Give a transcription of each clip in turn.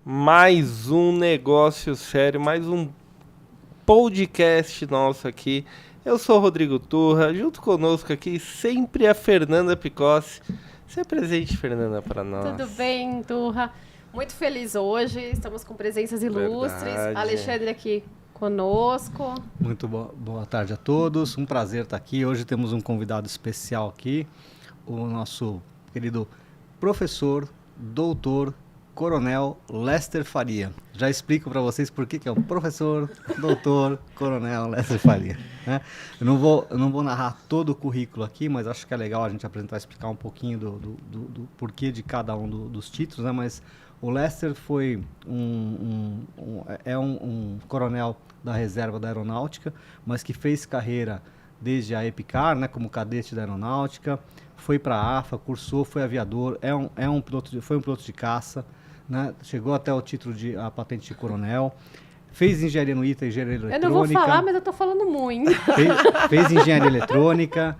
Mais um negócio sério, mais um podcast nosso aqui. Eu sou o Rodrigo Turra, junto conosco aqui sempre a Fernanda Picossi. Se apresente, Fernanda, para nós. Tudo bem, Turra? Muito feliz hoje, estamos com presenças ilustres. Verdade. Alexandre aqui conosco. Muito boa tarde a todos, um prazer estar aqui. Hoje temos um convidado especial aqui, o nosso querido professor, doutor, coronel Lester Faria. Já explico para vocês por que é o professor, doutor, coronel Lester Faria, né? Eu não vou narrar todo o currículo aqui, mas acho que é legal a gente apresentar, explicar um pouquinho do porquê de cada um dos títulos, né? Mas o Lester foi um coronel da reserva da aeronáutica, mas que fez carreira desde a EPICAR, né, como cadete da aeronáutica, foi para a AFA, cursou, foi aviador, foi um piloto de caça, né, chegou até o título a patente de coronel, fez engenharia no ITA, engenharia eletrônica. Eu não vou falar, mas eu estou falando muito. Fez engenharia eletrônica,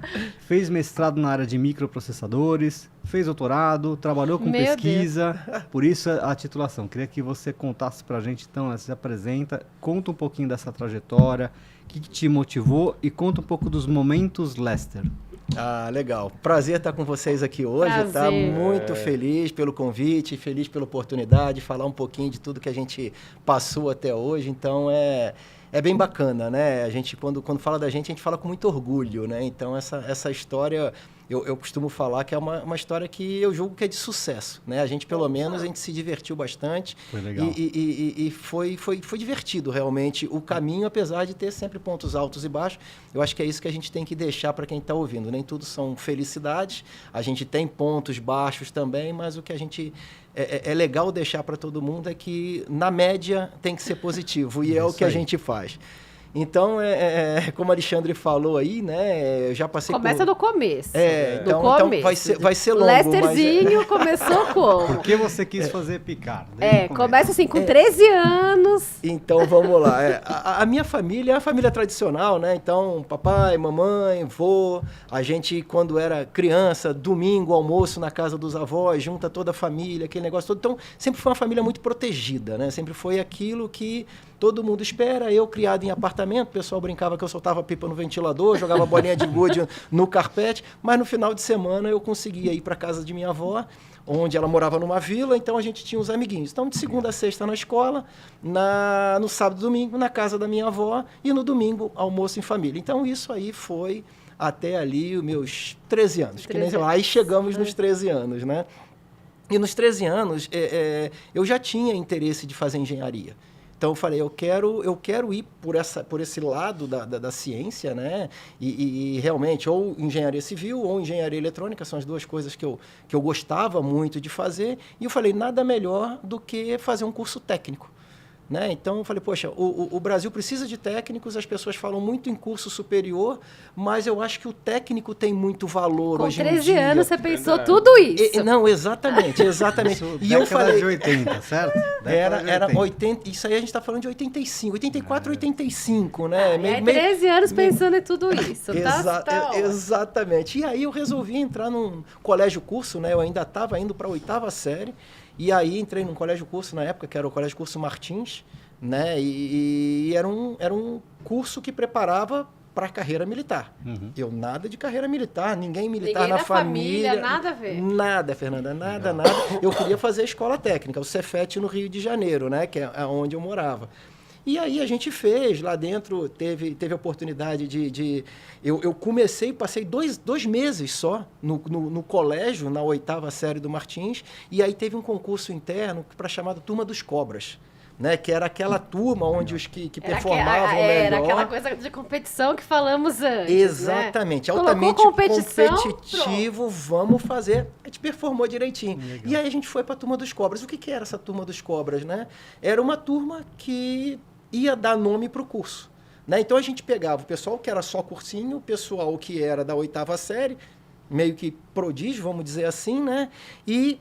fez mestrado na área de microprocessadores, fez doutorado, trabalhou com pesquisa, por isso a titulação. Queria que você contasse para a gente, então, você se apresenta, conta um pouquinho dessa trajetória, o que te motivou e conta um pouco dos momentos Lester. Ah, legal. Prazer estar com vocês aqui hoje, tá? Muito feliz pelo convite, feliz pela oportunidade de falar um pouquinho de tudo que a gente passou até hoje, então é bem bacana, né? A gente, quando fala da gente, a gente fala com muito orgulho, né? Então, essa história, eu costumo falar que é uma história que eu julgo que é de sucesso, né? A gente, pelo menos, a gente se divertiu bastante. Foi legal. E foi divertido, realmente, o caminho, apesar de ter sempre pontos altos e baixos. Eu acho que é isso que a gente tem que deixar para quem está ouvindo. Nem tudo são felicidades, a gente tem pontos baixos também, mas o que a gente... É legal deixar para todo mundo é que, na média, tem que ser positivo, e é o que a gente faz. Então, como o Alexandre falou aí, né, eu já passei Começa do começo. Então vai ser longo. Lesterzinho começou como? Por que você quis fazer picar? Começa assim, com 13 anos. Então, vamos lá. A minha família é uma família tradicional, né? Então, papai, mamãe, vô, a gente, quando era criança, domingo, almoço na casa dos avós, junta toda a família, aquele negócio todo. Então, sempre foi uma família muito protegida, né? Sempre foi aquilo que todo mundo espera. Eu, criado em apartamento, o pessoal brincava que eu soltava pipa no ventilador, jogava bolinha de gude no carpete, mas no final de semana eu conseguia ir para casa de minha avó, onde ela morava numa vila, então a gente tinha uns amiguinhos. Então, de segunda a sexta na escola, no sábado e domingo na casa da minha avó, e no domingo almoço em família. Então, isso aí foi até ali os meus 13 anos. Aí chegamos nos 13 anos, né? E nos 13 anos, eu já tinha interesse de fazer engenharia. Então, eu falei, eu quero ir por esse lado da ciência, né? E realmente, ou engenharia civil ou engenharia eletrônica, são as duas coisas que eu gostava muito de fazer. E eu falei, nada melhor do que fazer um curso técnico, né? Então, eu falei, poxa, o Brasil precisa de técnicos, as pessoas falam muito em curso superior, mas eu acho que o técnico tem muito valor hoje em dia. Com 13 anos você pensou tudo isso. Não, exatamente. E eu falei... de 80, certo? Era 80, isso aí a gente está falando de 85, 84, 85, né? 13 anos pensando em tudo isso, Exatamente. E aí eu resolvi entrar num colégio-curso, né? Eu ainda estava indo para a 8ª série, e aí entrei num colégio-curso na época, que era o Colégio-Curso Martins, né? E era um curso que preparava para a carreira militar. Uhum. Eu nada de carreira militar, ninguém militar na família. Nada a ver. Nada, Fernanda, nada. Eu queria fazer escola técnica, o Cefet no Rio de Janeiro, né? Que é onde eu morava. E aí a gente fez, lá dentro teve a oportunidade eu comecei, passei dois meses só no colégio, na 8ª série do Martins, e aí teve um concurso interno para a chamada Turma dos Cobras, né? Que era aquela turma onde os que performavam melhor... Era aquela coisa de competição que falamos antes. Exatamente, né? Altamente competitivo, vamos fazer. A gente performou direitinho. Legal. E aí a gente foi para a Turma dos Cobras. O que era essa Turma dos Cobras, né? Era uma turma que ia dar nome para o curso, né? Então a gente pegava o pessoal que era só cursinho, o pessoal que era da 8ª série, meio que prodígio, vamos dizer assim, né? E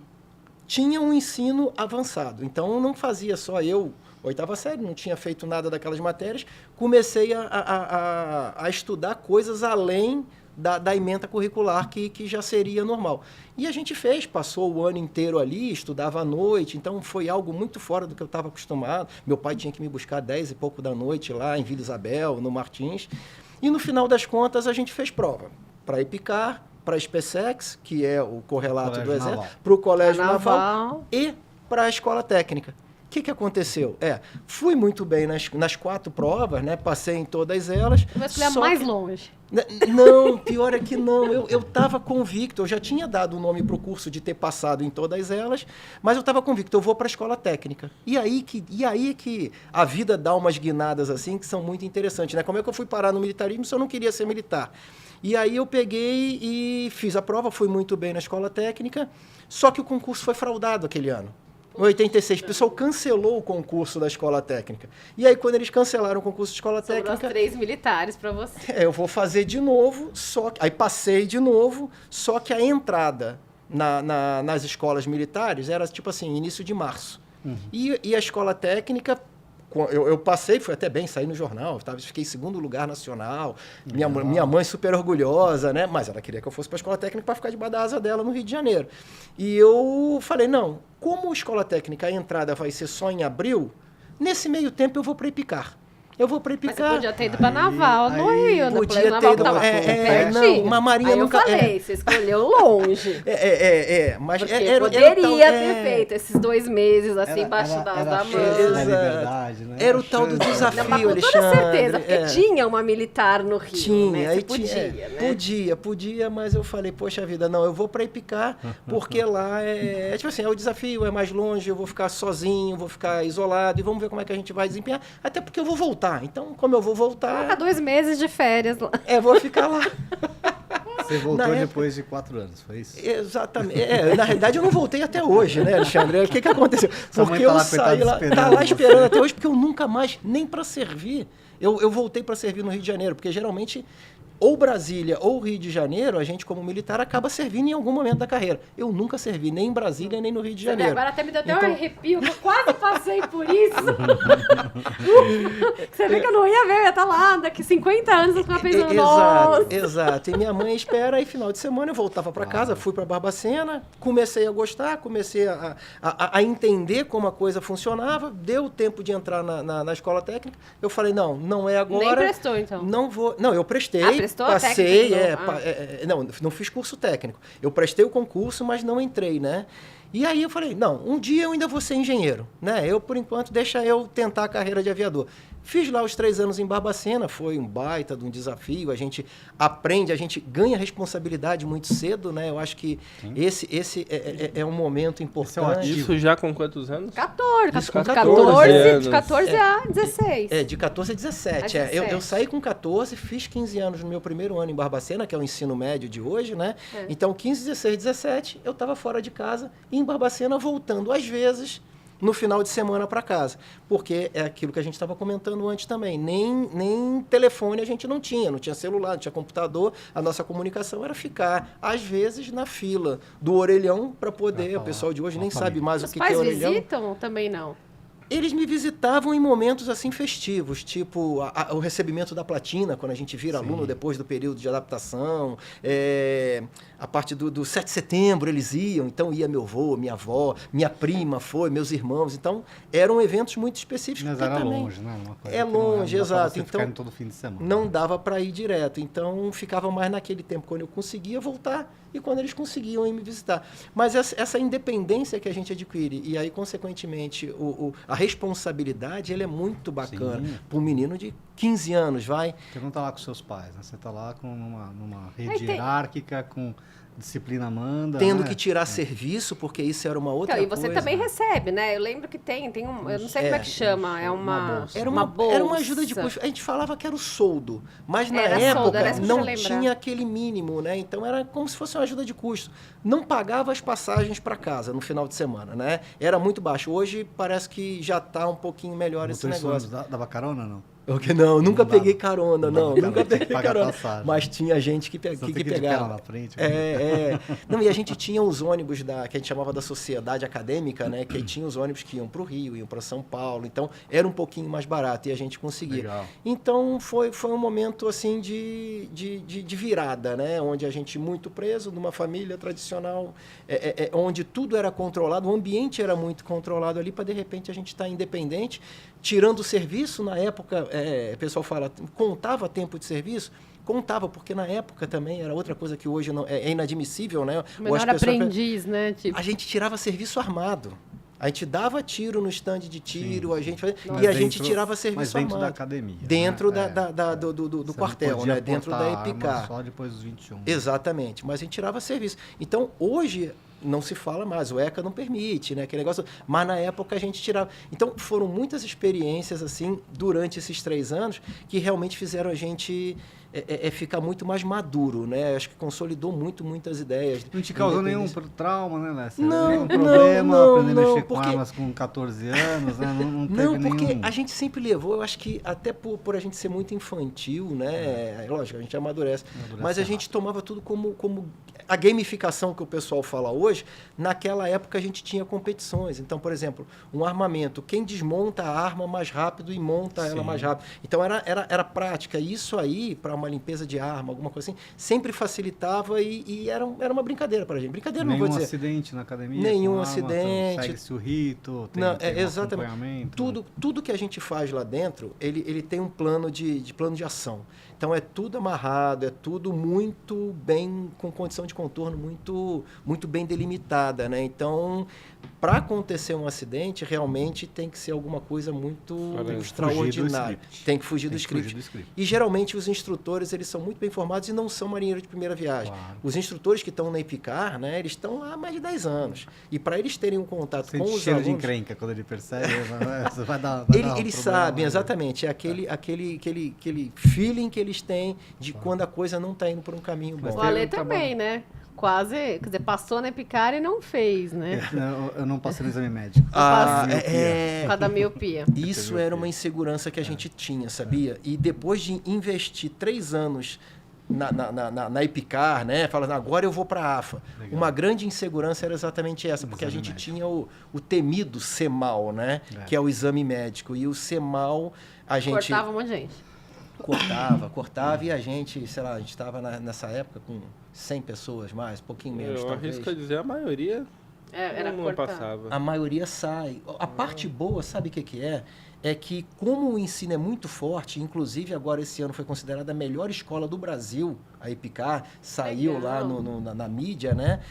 tinha um ensino avançado. Então não fazia só eu, 8ª série, não tinha feito nada daquelas matérias, comecei a estudar coisas além da ementa curricular que já seria normal. E a gente fez, passou o ano inteiro ali, estudava à noite, então foi algo muito fora do que eu estava acostumado. Meu pai tinha que me buscar 10 e pouco da noite lá em Vila Isabel, no Martins. E no final das contas a gente fez prova para EPICAR, para a SpaceX, que é o correlato Colégio do Exército, Naval. para o Colégio Naval. Naval e para a Escola Técnica. O que aconteceu? Fui muito bem nas 4 provas, né? Passei em todas elas. Vai escolher a só mais que- longe. Não, pior é que não. Eu estava convicto, eu já tinha dado o nome para o curso de ter passado em todas elas, mas eu estava convicto, eu vou para a escola técnica. E aí que a vida dá umas guinadas assim que são muito interessantes, né? Como é que eu fui parar no militarismo se eu não queria ser militar? E aí eu peguei e fiz a prova, fui muito bem na escola técnica, só que o concurso foi fraudado aquele ano. Em 86, o pessoal cancelou o concurso da escola técnica. E aí, quando eles cancelaram o concurso de escola Sobrou técnica, as 3 militares para você. eu vou fazer de novo, aí passei de novo, só que a entrada nas escolas militares era tipo assim, início de março. E a escola técnica, eu passei, foi até bem, saí no jornal, fiquei em 2º lugar nacional, minha mãe super orgulhosa, né? Mas ela queria que eu fosse para a escola técnica para ficar debaixo da asa dela no Rio de Janeiro. E eu falei, não, como a escola técnica, a entrada vai ser só em abril, nesse meio tempo eu vou para EPICAR. Eu vou para Mas você EPICAR. podia ter ido para Naval no aí Rio, no podia Colégio ter Naval, ido- que tava pertinho. não, uma marinha Aí nunca- eu falei, você escolheu longe. Mas Porque era poderia tal- ter feito esses 2 meses assim, embaixo da a mão. chance da Exato. liberdade, né? Era o A tal do chance da desafio. Não, mas com toda Alexandre, certeza, porque tinha uma militar no Rio, Tinha, né? aí Você podia, tinha, né? podia, mas eu falei, poxa vida, não, eu vou para EPICAR, porque lá tipo assim, é o desafio, é mais longe, eu vou ficar sozinho, vou ficar isolado, e vamos ver como é que a gente vai desempenhar, até porque eu vou voltar, então como eu vou Coloca voltar, 2 meses de férias lá. vou ficar lá. Você voltou Na época- depois de 4 anos, foi isso? Exatamente. Na realidade, eu não voltei até hoje, né, Alexandre? O que aconteceu? Sua mãe Porque tá eu lá, saí coitada, lá, esperando tá lá você. esperando até hoje, porque eu nunca mais, nem para servir, eu voltei para servir no Rio de Janeiro, porque geralmente ou Brasília ou Rio de Janeiro, a gente como militar acaba servindo em algum momento da carreira. Eu nunca servi nem em Brasília nem no Rio de Janeiro. Agora até me deu até Então- um arrepio, que eu quase passei por isso. Você vê que eu não ia ver, eu ia estar lá daqui 50 anos, eu ficava pensando, nossa. Exato. E minha mãe espera, aí final de semana eu voltava para casa, fui para Barbacena, comecei a gostar, comecei a entender como a coisa funcionava, deu tempo de entrar na escola técnica, eu falei, não é agora. Nem prestou, então. Não vou. Não, eu prestei. Ah, prestou a passei, técnica, não? não fiz curso técnico. Eu prestei o concurso, mas não entrei, né? E aí eu falei, não, um dia eu ainda vou ser engenheiro, né? Eu, por enquanto, deixa eu tentar a carreira de aviador. Fiz lá os 3 anos em Barbacena, foi um baita de um desafio, a gente aprende, a gente ganha responsabilidade muito cedo, né? Eu acho que esse é um momento importante. Isso já com quantos anos? 14, Isso com 14 anos. de 14 a 16. De 14 a 17. A 17. Eu saí com 14, fiz 15 anos no meu primeiro ano em Barbacena, que é o ensino médio de hoje, né? Então, 15, 16, 17, eu estava fora de casa, e em Barbacena, voltando às vezes no final de semana para casa. Porque é aquilo que a gente estava comentando antes também. Nem telefone a gente não tinha celular, não tinha computador. A nossa comunicação era ficar, às vezes, na fila do orelhão para poder. O pessoal de hoje nem sabe mais Os o que pais é orelhão. visitam ou também não? Eles me visitavam em momentos assim festivos, tipo o recebimento da platina, quando a gente vira aluno depois do período de adaptação. A parte do 7 de setembro eles iam, então ia meu avô, minha avó, minha prima foi, meus irmãos. Então, eram eventos muito específicos. Mas porque era também longe, né? Uma coisa É que não longe, dá pra exato. você Então, ficar indo todo fim de semana. não dava para ir direto. Então, ficava mais naquele tempo, quando eu conseguia voltar e quando eles conseguiam ir me visitar. Mas essa independência que a gente adquire, e aí, consequentemente, a responsabilidade, ele é muito bacana para um menino de 15 anos, vai. Você não está lá com seus pais, né? Você está lá numa Aí rede tem- hierárquica, com disciplina manda. Tendo né? que tirar serviço, porque isso era uma outra Então, e coisa. você também recebe, né? Eu lembro que tem um, eu não sei como é que chama, é uma uma bolsa. Era uma bolsa. ajuda de custo. A gente falava que era o soldo, mas na Era época soldo, era isso que não eu ia lembrar. tinha aquele mínimo, né? Então era como se fosse uma ajuda de custo. Não pagava as passagens para casa no final de semana, né? Era muito baixo. Hoje parece que já está um pouquinho melhor esse Motorista negócio. dava carona, não? Não, nunca Não dá, peguei carona, não. Nunca peguei paga carona. passagem. Mas tinha gente que Só tem que ir de pegava. carro na frente. Não, e a gente tinha os ônibus que a gente chamava da sociedade acadêmica, né? Que aí tinha os ônibus que iam para o Rio, iam para São Paulo. Então, era um pouquinho mais barato e a gente conseguia. Legal. Então, foi um momento, assim, de virada, né? Onde a gente muito preso numa família tradicional, onde tudo era controlado, o ambiente era muito controlado ali, para, de repente, a gente estar independente, tirando o serviço. Na época, o pessoal fala, contava tempo de serviço? Contava, porque na época também era outra coisa que hoje não, é inadmissível, né? O melhor aprendiz, né? Tipo... A gente tirava serviço armado. A gente dava tiro no estande de tiro, Sim, a gente sim. e a gente tirava serviço mas dentro armado. da academia. Dentro né? do Você quartel, não podia né? Dentro da portar arma EPICAR. Só depois dos 21. Exatamente, mas a gente tirava serviço. Então, hoje não se fala mais, o ECA não permite, né? Aquele negócio, mas na época a gente tirava. Então, foram muitas experiências assim durante esses 3 anos que realmente fizeram a gente ficar muito mais maduro, né? Acho que consolidou muitas ideias. Não te causou nenhum trauma, né, Lester? Não, Nenhum problema, aprender a mexer porque... com armas com 14 anos, né? Não teve Não, porque nenhum... a gente sempre levou, eu acho que até por a gente ser muito infantil, né? Lógico, a gente amadurece. Mas a gente tomava tudo como a gamificação que o pessoal fala hoje. Naquela época a gente tinha competições. Então, por exemplo, um armamento, quem desmonta a arma mais rápido e monta ela mais rápido. Então era prática. Isso aí, para uma limpeza de arma, alguma coisa assim, sempre facilitava e era uma brincadeira para a gente. Brincadeira não vou dizer. Nenhum acidente na academia? Nenhum com acidente. Segue-se o rito, tem exatamente. acompanhamento. Tudo que a gente faz lá dentro, ele tem um plano de ação. Então, é tudo amarrado, é tudo muito bem, com condição de contorno muito bem delimitada, né? Então, para acontecer um acidente, realmente tem que ser alguma coisa muito extraordinária. Tem que fugir do script. E, geralmente, os instrutores, eles são muito bem formados e não são marinheiros de primeira viagem. Claro. Os instrutores que estão na EPICAR, né, eles estão lá há mais de 10 anos. E para eles terem um contato com os cheiro alunos... de encrenca quando ele percebe, você vai dar Eles sabem, exatamente. É aquele feeling que eles têm de quando a coisa não está indo por um caminho bom. O Ale também, né? Quase, quer dizer, passou na EPICAR e não fez, né? Eu não passei no exame médico. Por causa da miopia. Isso era uma insegurança que a gente tinha, sabia? E depois de investir 3 anos na EPICAR, né? Falando, agora eu vou para a AFA. Legal. Uma grande insegurança era exatamente essa, porque a gente tinha o temido CEMAL, né? Que é o exame médico. E o CEMAL, a gente... Cortava um monte de gente. Cortava e a gente, sei lá, a gente estava nessa época com 100 pessoas mais, um pouquinho menos, talvez. Arrisco a dizer, a maioria não passava. A maioria sai. A parte boa, sabe o que é? É que como o ensino é muito forte, inclusive agora esse ano foi considerada a melhor escola do Brasil, a EPICAR, saiu lá na mídia, né?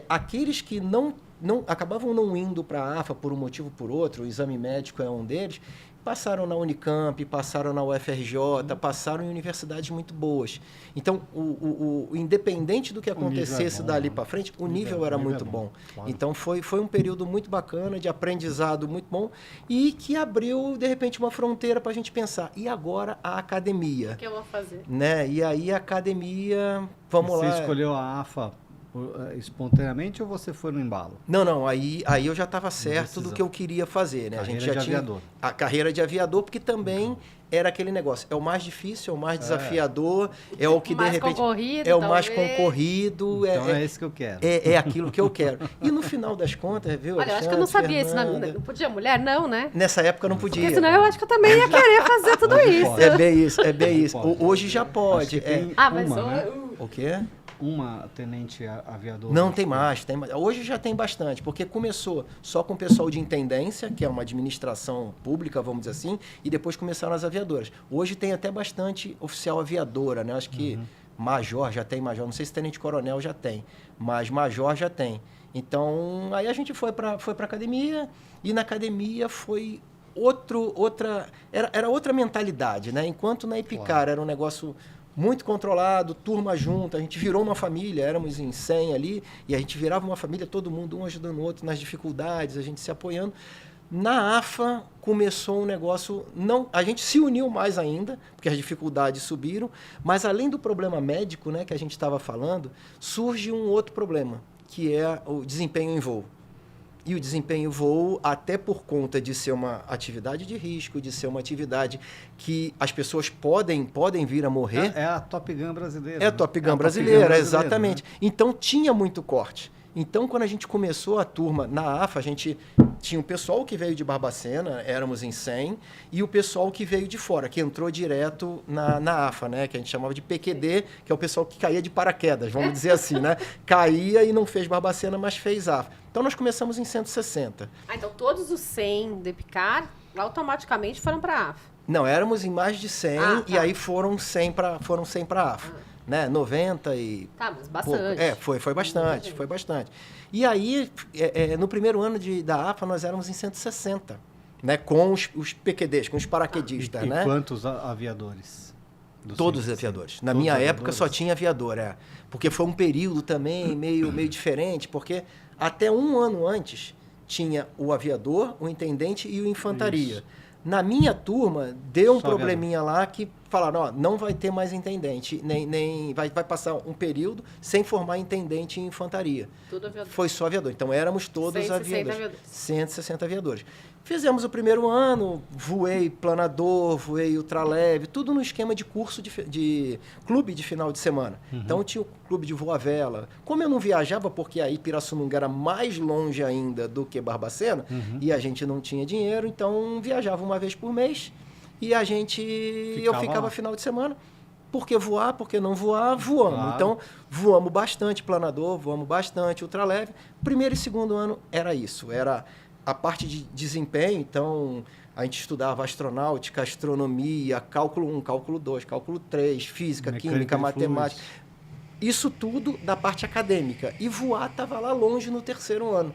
Aqueles que acabavam não indo para a AFA por um motivo ou por outro, o exame médico é um deles, passaram na Unicamp, passaram na UFRJ, passaram em universidades muito boas. Então, independente do que acontecesse dali para frente, o nível era muito bom. Claro. Então, foi um período muito bacana, de aprendizado muito bom, e que abriu, de repente, uma fronteira para a gente pensar. E agora a academia? O que eu vou fazer? Né? E aí a academia, vamos lá... Você escolheu a AFA espontaneamente ou você foi no embalo? Não, aí eu já estava certo do que eu queria fazer, né? Carreira a gente já tinha aviador. A carreira de aviador, porque também era aquele negócio, é o mais difícil, é o mais desafiador, é o que de repente concorrido, é o mais concorrido, então é isso que eu quero. É aquilo que eu quero. E no final das contas, viu? Olha, eu acho que eu não sabia isso. Não podia mulher? Não, né? Nessa época não podia. Porque senão eu acho que eu também ia querer fazer tudo isso. Pode. É bem isso. Hoje já pode. Mas né? O quê? Uma tenente aviadora? Não, tem mais. Hoje já tem bastante, porque começou só com o pessoal de intendência, que é uma administração pública, vamos dizer assim, e depois começaram as aviadoras. Hoje tem até bastante oficial aviadora, né? Acho que major já tem major, não sei se tenente-coronel já tem, mas major já tem. Então, aí a gente foi para academia, e na academia foi era outra mentalidade, né? Enquanto na EPICAR era um negócio muito controlado, turma junta, a gente virou uma família, éramos em 100 ali, e a gente virava uma família, todo mundo, um ajudando o outro nas dificuldades, a gente se apoiando. Na AFA começou um negócio, a gente se uniu mais ainda, porque as dificuldades subiram, mas além do problema médico, né, que a gente estava falando, surge um outro problema, que é o desempenho em voo. E o desempenho voo, até por conta de ser uma atividade de risco, de ser uma atividade que as pessoas podem vir a morrer. É a Top Gun brasileira. É a Top Gun brasileira, exatamente. Né? Então tinha muito corte. Então, quando a gente começou a turma na AFA, a gente tinha o pessoal que veio de Barbacena, éramos em 100, e o pessoal que veio de fora, que entrou direto na AFA, né? Que a gente chamava de PQD, que é o pessoal que caía de paraquedas, vamos dizer assim, né? Caía e não fez Barbacena, mas fez AFA. Então, nós começamos em 160. Então todos os 100 de Picar automaticamente foram para a AFA? Não, éramos em mais de 100, e aí foram 100 para a AFA. Né? 90 e... Tá, mas bastante. Foi bastante. E aí, no primeiro ano da AFA, nós éramos em 160, né? Com os PQDs, com os paraquedistas, E né? quantos aviadores? Todos os aviadores. Na minha época, só tinha aviador, Porque foi um período também meio diferente, porque até um ano antes tinha o aviador, o intendente e o infantaria. Isso. Na minha turma, deu um probleminha lá que falaram, ó, não vai ter mais intendente, nem vai passar um período sem formar intendente em infantaria. Tudo aviador. Foi só aviador. Então, éramos todos 160 aviadores. 160 aviadores. Fizemos o primeiro ano, voei planador, voei ultraleve, tudo no esquema de curso de clube de final de semana. Uhum. Então, tinha o clube de voo à vela. Como eu não viajava, porque aí Pirassununga era mais longe ainda do que Barbacena, e a gente não tinha dinheiro, então viajava uma vez por mês e eu ficava final de semana. Por que voar? Por que não voar? Voamos. Claro. Então, voamos bastante planador, voamos bastante ultraleve. Primeiro e segundo ano era isso, era a parte de desempenho. Então, a gente estudava astronáutica, astronomia, cálculo 1, cálculo 2, cálculo 3, física, química, matemática. Isso tudo da parte acadêmica. E voar estava lá longe no terceiro ano.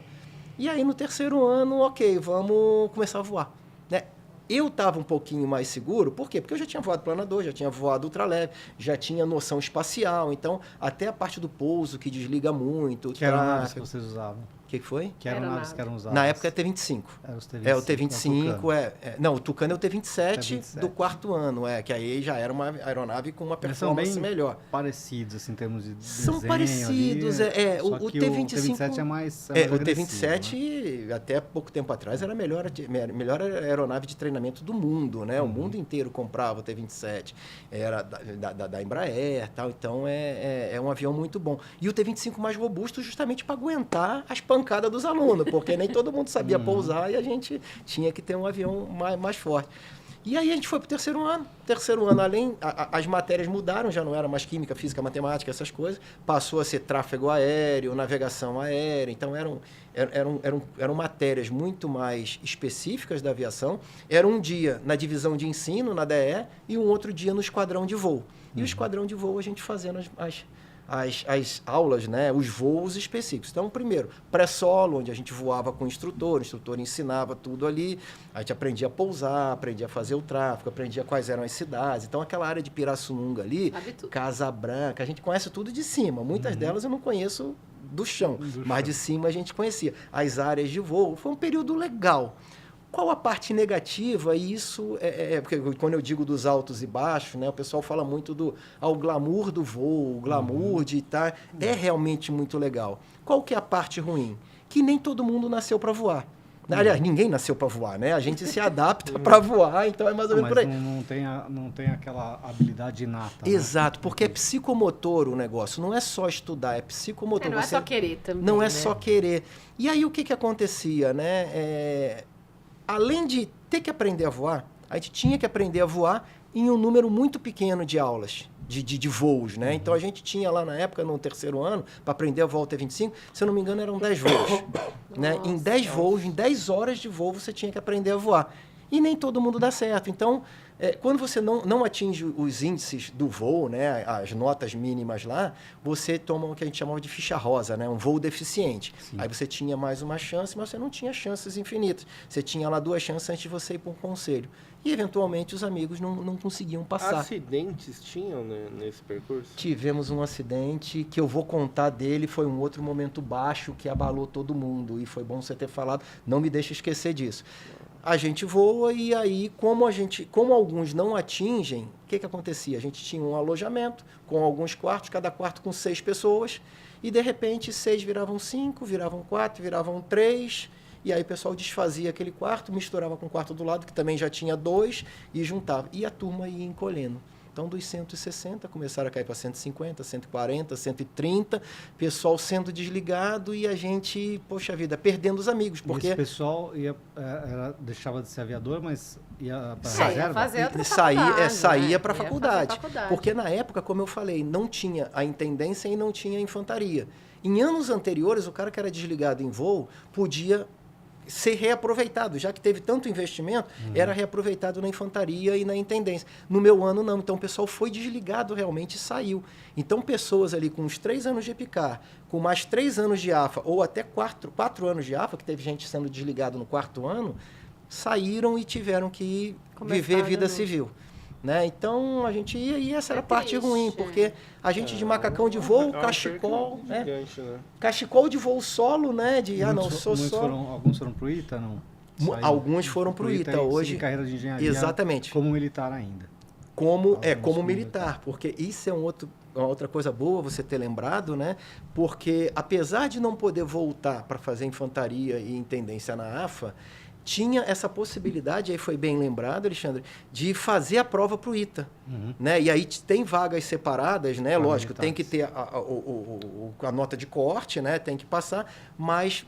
E aí, no terceiro ano, ok, vamos começar a voar. Né? Eu estava um pouquinho mais seguro. Por quê? Porque eu já tinha voado planador, já tinha voado ultraleve, já tinha noção espacial. Então, até a parte do pouso, que desliga muito. Que aeronaves que vocês usavam? O que foi? Que aeronaves que eram usadas? Na época é T-25. Era os T-25. O T-25 não, o Tucano é o T-27 do quarto ano, que aí já era uma aeronave com uma performance melhor. Parecidos, assim, em termos de São desenho parecidos, ali, o T-25... O T-27 é mais o T-27, né? Até pouco tempo atrás, era a melhor aeronave de treinamento do mundo, né? O mundo inteiro comprava o T-27. Era da Embraer, tal. Então, é um avião muito bom. E o T-25 mais robusto justamente para aguentar as pancadas dos alunos, porque nem todo mundo sabia pousar e a gente tinha que ter um avião mais forte. E aí a gente foi para o terceiro ano. Terceiro ano, as matérias mudaram, já não era mais química, física, matemática, essas coisas. Passou a ser tráfego aéreo, navegação aérea. Então, eram matérias muito mais específicas da aviação. Era um dia na divisão de ensino, na DE, e um outro dia no esquadrão de voo. E o esquadrão de voo, a gente fazendo as aulas, né, os voos específicos. Então, primeiro, pré-solo, onde a gente voava com o instrutor ensinava tudo ali, a gente aprendia a pousar, aprendia a fazer o tráfego, aprendia quais eram as cidades. Então, aquela área de Pirassununga ali, Casa Branca, a gente conhece tudo de cima. Muitas delas eu não conheço do chão, mas de cima a gente conhecia. As áreas de voo, foi um período legal. Qual a parte negativa? E isso porque quando eu digo dos altos e baixos, né, o pessoal fala muito o glamour do voo, o glamour de estar. É realmente muito legal. Qual que é a parte ruim? Que nem todo mundo nasceu para voar. Aliás, ninguém nasceu para voar, né? A gente se adapta para voar, então é mais ou menos por aí. Não tem aquela habilidade inata. Exato, porque é psicomotor o negócio. Não é só estudar, é psicomotor. Não é só querer também. Não é só querer. E aí o que acontecia, né? Além de ter que aprender a voar, a gente tinha que aprender a voar em um número muito pequeno de aulas, de voos, né? Então, a gente tinha lá na época, no terceiro ano, para aprender a voar o T-25, se eu não me engano, eram 10 voos. Né? Em 10 voos, em 10 horas de voo, você tinha que aprender a voar. E nem todo mundo dá certo. Então, quando você não atinge os índices do voo, né, as notas mínimas lá, você toma o que a gente chamava de ficha rosa, né, um voo deficiente. Sim. Aí você tinha mais uma chance, mas você não tinha chances infinitas. Você tinha lá 2 chances antes de você ir para um conselho. E, eventualmente, os amigos não conseguiam passar. Acidentes tinham nesse percurso? Tivemos um acidente que eu vou contar dele, foi um outro momento baixo que abalou todo mundo. E foi bom você ter falado, não me deixe esquecer disso. A gente voa e aí, como alguns não atingem, o que acontecia? A gente tinha um alojamento com alguns quartos, cada quarto com 6 pessoas, e de repente 6 viravam 5, viravam 4, viravam 3, E aí o pessoal desfazia aquele quarto, misturava com o quarto do lado, que também já tinha 2, e juntava. E a turma ia encolhendo. Então, dos 160, começaram a cair para 150, 140, 130, pessoal sendo desligado e a gente, poxa vida, perdendo os amigos. Porque E esse pessoal deixava de ser aviador, mas ia para Saía reserva? fazer outra saía faculdade, para a Ia fazer faculdade. faculdade. Porque na época, como eu falei, não tinha a intendência e não tinha a infantaria. Em anos anteriores, o cara que era desligado em voo podia ser reaproveitado, já que teve tanto investimento, era reaproveitado na infantaria e na intendência. No meu ano, não. Então, o pessoal foi desligado realmente e saiu. Então, pessoas ali com uns 3 anos de EPICAR, com mais 3 anos de AFA, ou até 4 anos de AFA, que teve gente sendo desligado no 4º ano, saíram e tiveram que viver vida civil. Né? Então, a gente ia e essa era a parte ruim, porque a gente de macacão de voo, cachecol, né? Gigante, né? Cachecol de voo solo, né? De, Alguns foram para o ITA, não? Alguns foram para o ITA. Hoje, carreira de engenharia. Exatamente. Como militar ainda. Como militar, porque isso é uma outra coisa boa você ter lembrado, né? Porque apesar de não poder voltar para fazer infantaria e intendência na AFA, tinha essa possibilidade, aí foi bem lembrado, Alexandre, de fazer a prova para o ITA. Né? E aí tem vagas separadas, né? Lógico, tem que ter a nota de corte, né? Tem que passar, mas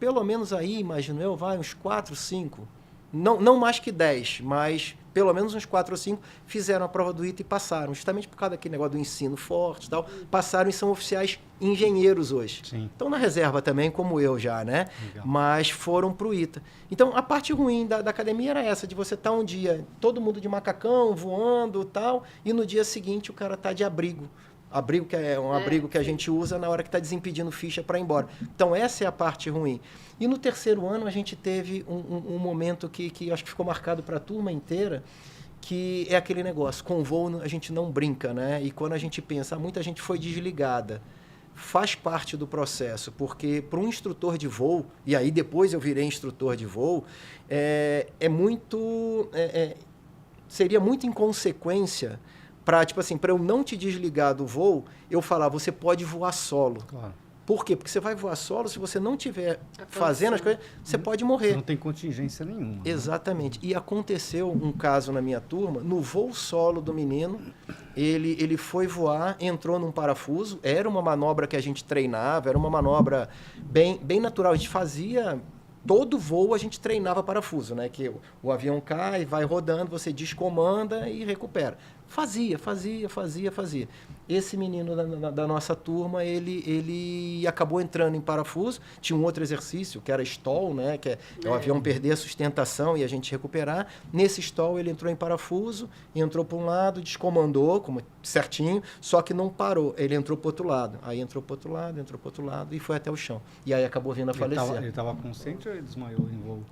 pelo menos aí, imagino eu, vai uns 4, 5, não mais que 10, mas pelo menos uns 4 ou 5 fizeram a prova do ITA e passaram, justamente por causa daquele negócio do ensino forte e tal, passaram e são oficiais engenheiros hoje. Sim. Estão na reserva também, como eu já, né? Legal. Mas foram para o ITA. Então, a parte ruim da academia era essa, de você estar um dia, todo mundo de macacão, voando e tal, e no dia seguinte o cara tá de abrigo. Abrigo que é um abrigo que a gente usa na hora que está desimpedindo ficha para ir embora. Então, essa é a parte ruim. E no 3º ano, a gente teve um momento que acho que ficou marcado para a turma inteira, que é aquele negócio, com voo a gente não brinca, né? E quando a gente pensa, muita gente foi desligada, faz parte do processo, porque para um instrutor de voo, e aí depois eu virei instrutor de voo, seria muito inconsequência para, tipo assim, para eu não te desligar do voo, eu falar, você pode voar solo. Claro. Por quê? Porque você vai voar solo, se você não estiver fazendo as coisas, você pode morrer. Não tem contingência nenhuma. Exatamente. E aconteceu um caso na minha turma, no voo solo do menino, ele foi voar, entrou num parafuso, era uma manobra que a gente treinava, era uma manobra bem natural, a gente fazia... Todo voo a gente treinava parafuso, né? Que o avião cai, vai rodando, você descomanda e recupera. Fazia. Esse menino da nossa turma, ele acabou entrando em parafuso. Tinha um outro exercício, que era stall, né? Que é o avião perder a sustentação e a gente recuperar. Nesse stall, ele entrou em parafuso, entrou para um lado, descomandou, como certinho, só que não parou. Ele entrou para o outro lado. Aí entrou para o outro lado e foi até o chão. E aí acabou vindo a falecer. Ele estava consciente ou ele desmaiou em voo?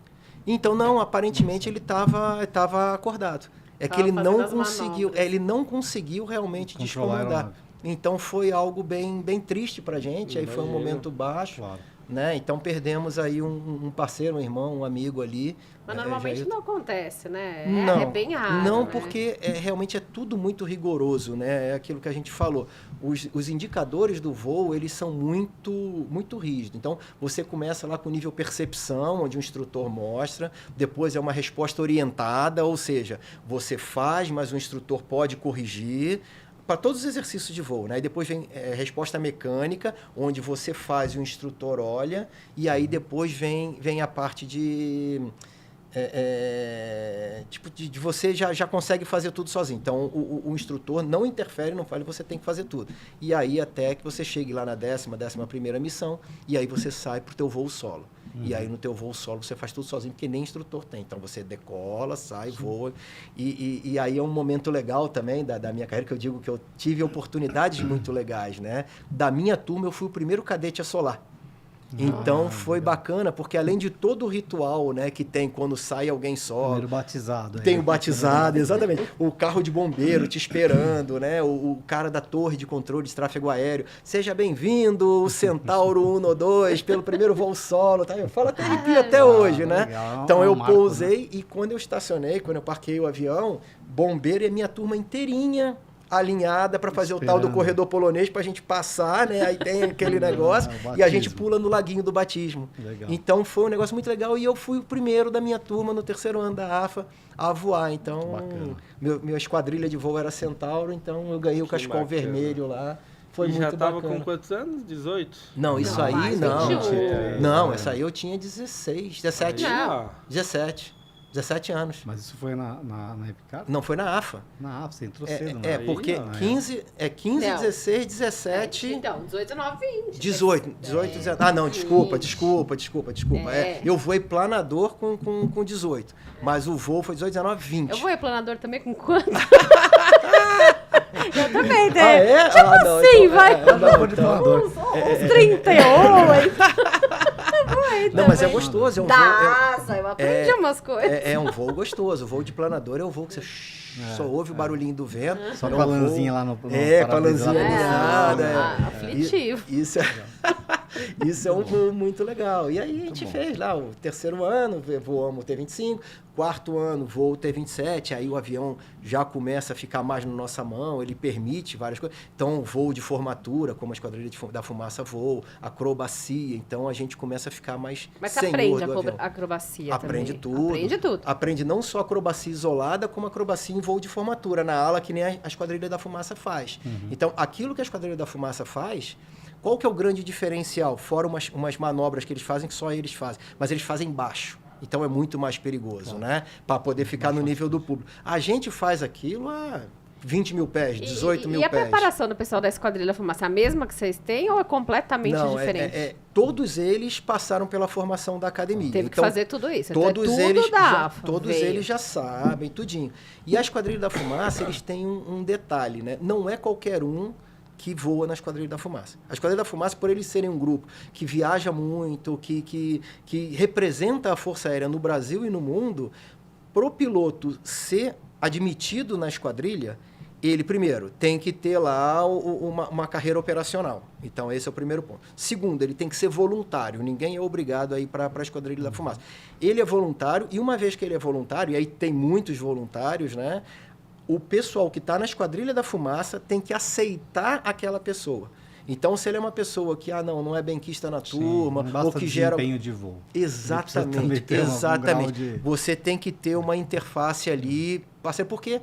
Então, não, aparentemente ele estava acordado. É que ele não conseguiu realmente descomandar. Então foi algo bem triste pra gente, aí foi um momento baixo. Claro. Né? Então perdemos aí um parceiro, um irmão, um amigo ali. Mas normalmente não acontece, né? Não, é bem raro. Não, né? porque realmente é tudo muito rigoroso, né? É aquilo que a gente falou. Os indicadores do voo, eles são muito rígidos. Então, você começa lá com o nível percepção, onde o instrutor mostra. Depois é uma resposta orientada, ou seja, você faz, mas o instrutor pode corrigir. Para todos os exercícios de voo, né? E depois vem resposta mecânica, onde você faz e o instrutor olha, e aí depois vem a parte de você já consegue fazer tudo sozinho. Então, o instrutor não interfere, não fala, você tem que fazer tudo. E aí até que você chegue lá na 11ª missão, e aí você sai para o teu voo solo. E aí no teu voo solo você faz tudo sozinho, porque nem instrutor tem. Então você decola, sai, voa. E aí é um momento legal também da minha carreira, que eu digo que eu tive oportunidades muito legais, né? Da minha turma eu fui o primeiro cadete a solar. Então foi bacana, porque além de todo o ritual, né, que tem quando sai alguém solo. Primeiro batizado. Tem o batizado, exatamente. O carro de bombeiro te esperando, né? O cara da torre de controle de tráfego aéreo. Seja bem-vindo, o Centauro 1 ou 2, pelo primeiro voo solo. Tá? Fala até arrepio até hoje, né? Legal. Então eu Marco, pousei, né? E quando eu estacionei, quando eu parquei o avião, bombeiro e a minha turma inteirinha alinhada para fazer o tal do Esperando. corredor polonês para a gente passar, né? Aí tem aquele negócio o e a gente batismo. pula no laguinho do batismo. Legal. Então foi um negócio muito legal e eu fui o primeiro da minha turma no 3º ano da AFA a voar. Então, Bacana. minha esquadrilha de voo era Centauro, então eu ganhei o Que cachecol bacana. vermelho lá. Foi E muito já tava bacana. com quantos anos? 18? Não, isso Não, aí mais não. 21. Não, essa aí eu tinha 16, 17. Aí, Não. ó. 17 anos. Mas isso foi na Epicar? Não, foi na AFA. Na AF, você entrou É, cedo, é né? porque Não. 15, Não. 16, 17... Então, 18, 19, 20. 18, 19. Ah, não, desculpa. É. Eu voei planador com 18. Mas o voo foi 18, 19, 20. Eu vou planador também com quanto? Eu também, né? Ah, é? Tipo Ah, não, assim, então- vai. Não, de planador. Uns 38. Não, mas é gostoso. É um voo, Nossa, eu aprendi umas coisas. é um voo gostoso. O voo de planador é um voo que você só ouve o barulhinho do vento. Só É com um a voo- lãzinha lá no É, com a para-brisa lãzinha lá pra alinhada. cima. Aflitivo. Isso é... Isso é um voo muito legal. E aí a gente fez lá o 3º ano, voamos o T-25, 4º ano voo o T-27, aí o avião já começa a ficar mais na nossa mão, ele permite várias coisas. Então, voo de formatura, como a Esquadrilha da Fumaça voa, acrobacia, então a gente começa a ficar mais Mas você senhor aprende do avião. a acrobacia Aprende também. tudo. Aprende tudo. Aprende não só acrobacia isolada, como acrobacia em voo de formatura, na ala, que nem a Esquadrilha da Fumaça faz. Então, aquilo que a Esquadrilha da Fumaça faz, qual que é o grande diferencial? Fora umas manobras que eles fazem, que só eles fazem. Mas eles fazem baixo. Então, é muito mais perigoso, né? Para poder ficar no nível do público. A gente faz aquilo a 20 mil pés, 18 mil E a pés. preparação do pessoal da Esquadrilha Fumaça, a mesma que vocês têm ou é completamente Não, diferente? todos eles passaram pela formação da academia. Teve que Então, fazer tudo isso. Então Todos, é tudo eles, da já, AFA, todos veio. eles já sabem, tudinho. E a Esquadrilha da Fumaça, eles têm um detalhe, né? Não é qualquer um que voa na Esquadrilha da Fumaça. A Esquadrilha da Fumaça, por eles serem um grupo que viaja muito, que representa a Força Aérea no Brasil e no mundo, para o piloto ser admitido na esquadrilha, ele, primeiro, tem que ter lá uma carreira operacional. Então, esse é o primeiro ponto. Segundo, ele tem que ser voluntário. Ninguém é obrigado a ir para a Esquadrilha da Fumaça. Ele é voluntário, e uma vez que ele é voluntário, e aí tem muitos voluntários, né? O pessoal que está na Esquadrilha da Fumaça tem que aceitar aquela pessoa. Então, se ele é uma pessoa que, não é benquista na turma, Não basta ou que gera... desempenho de voo. Exatamente, Ele precisa também ter exatamente. algum grau de- Você tem que ter uma interface ali, porque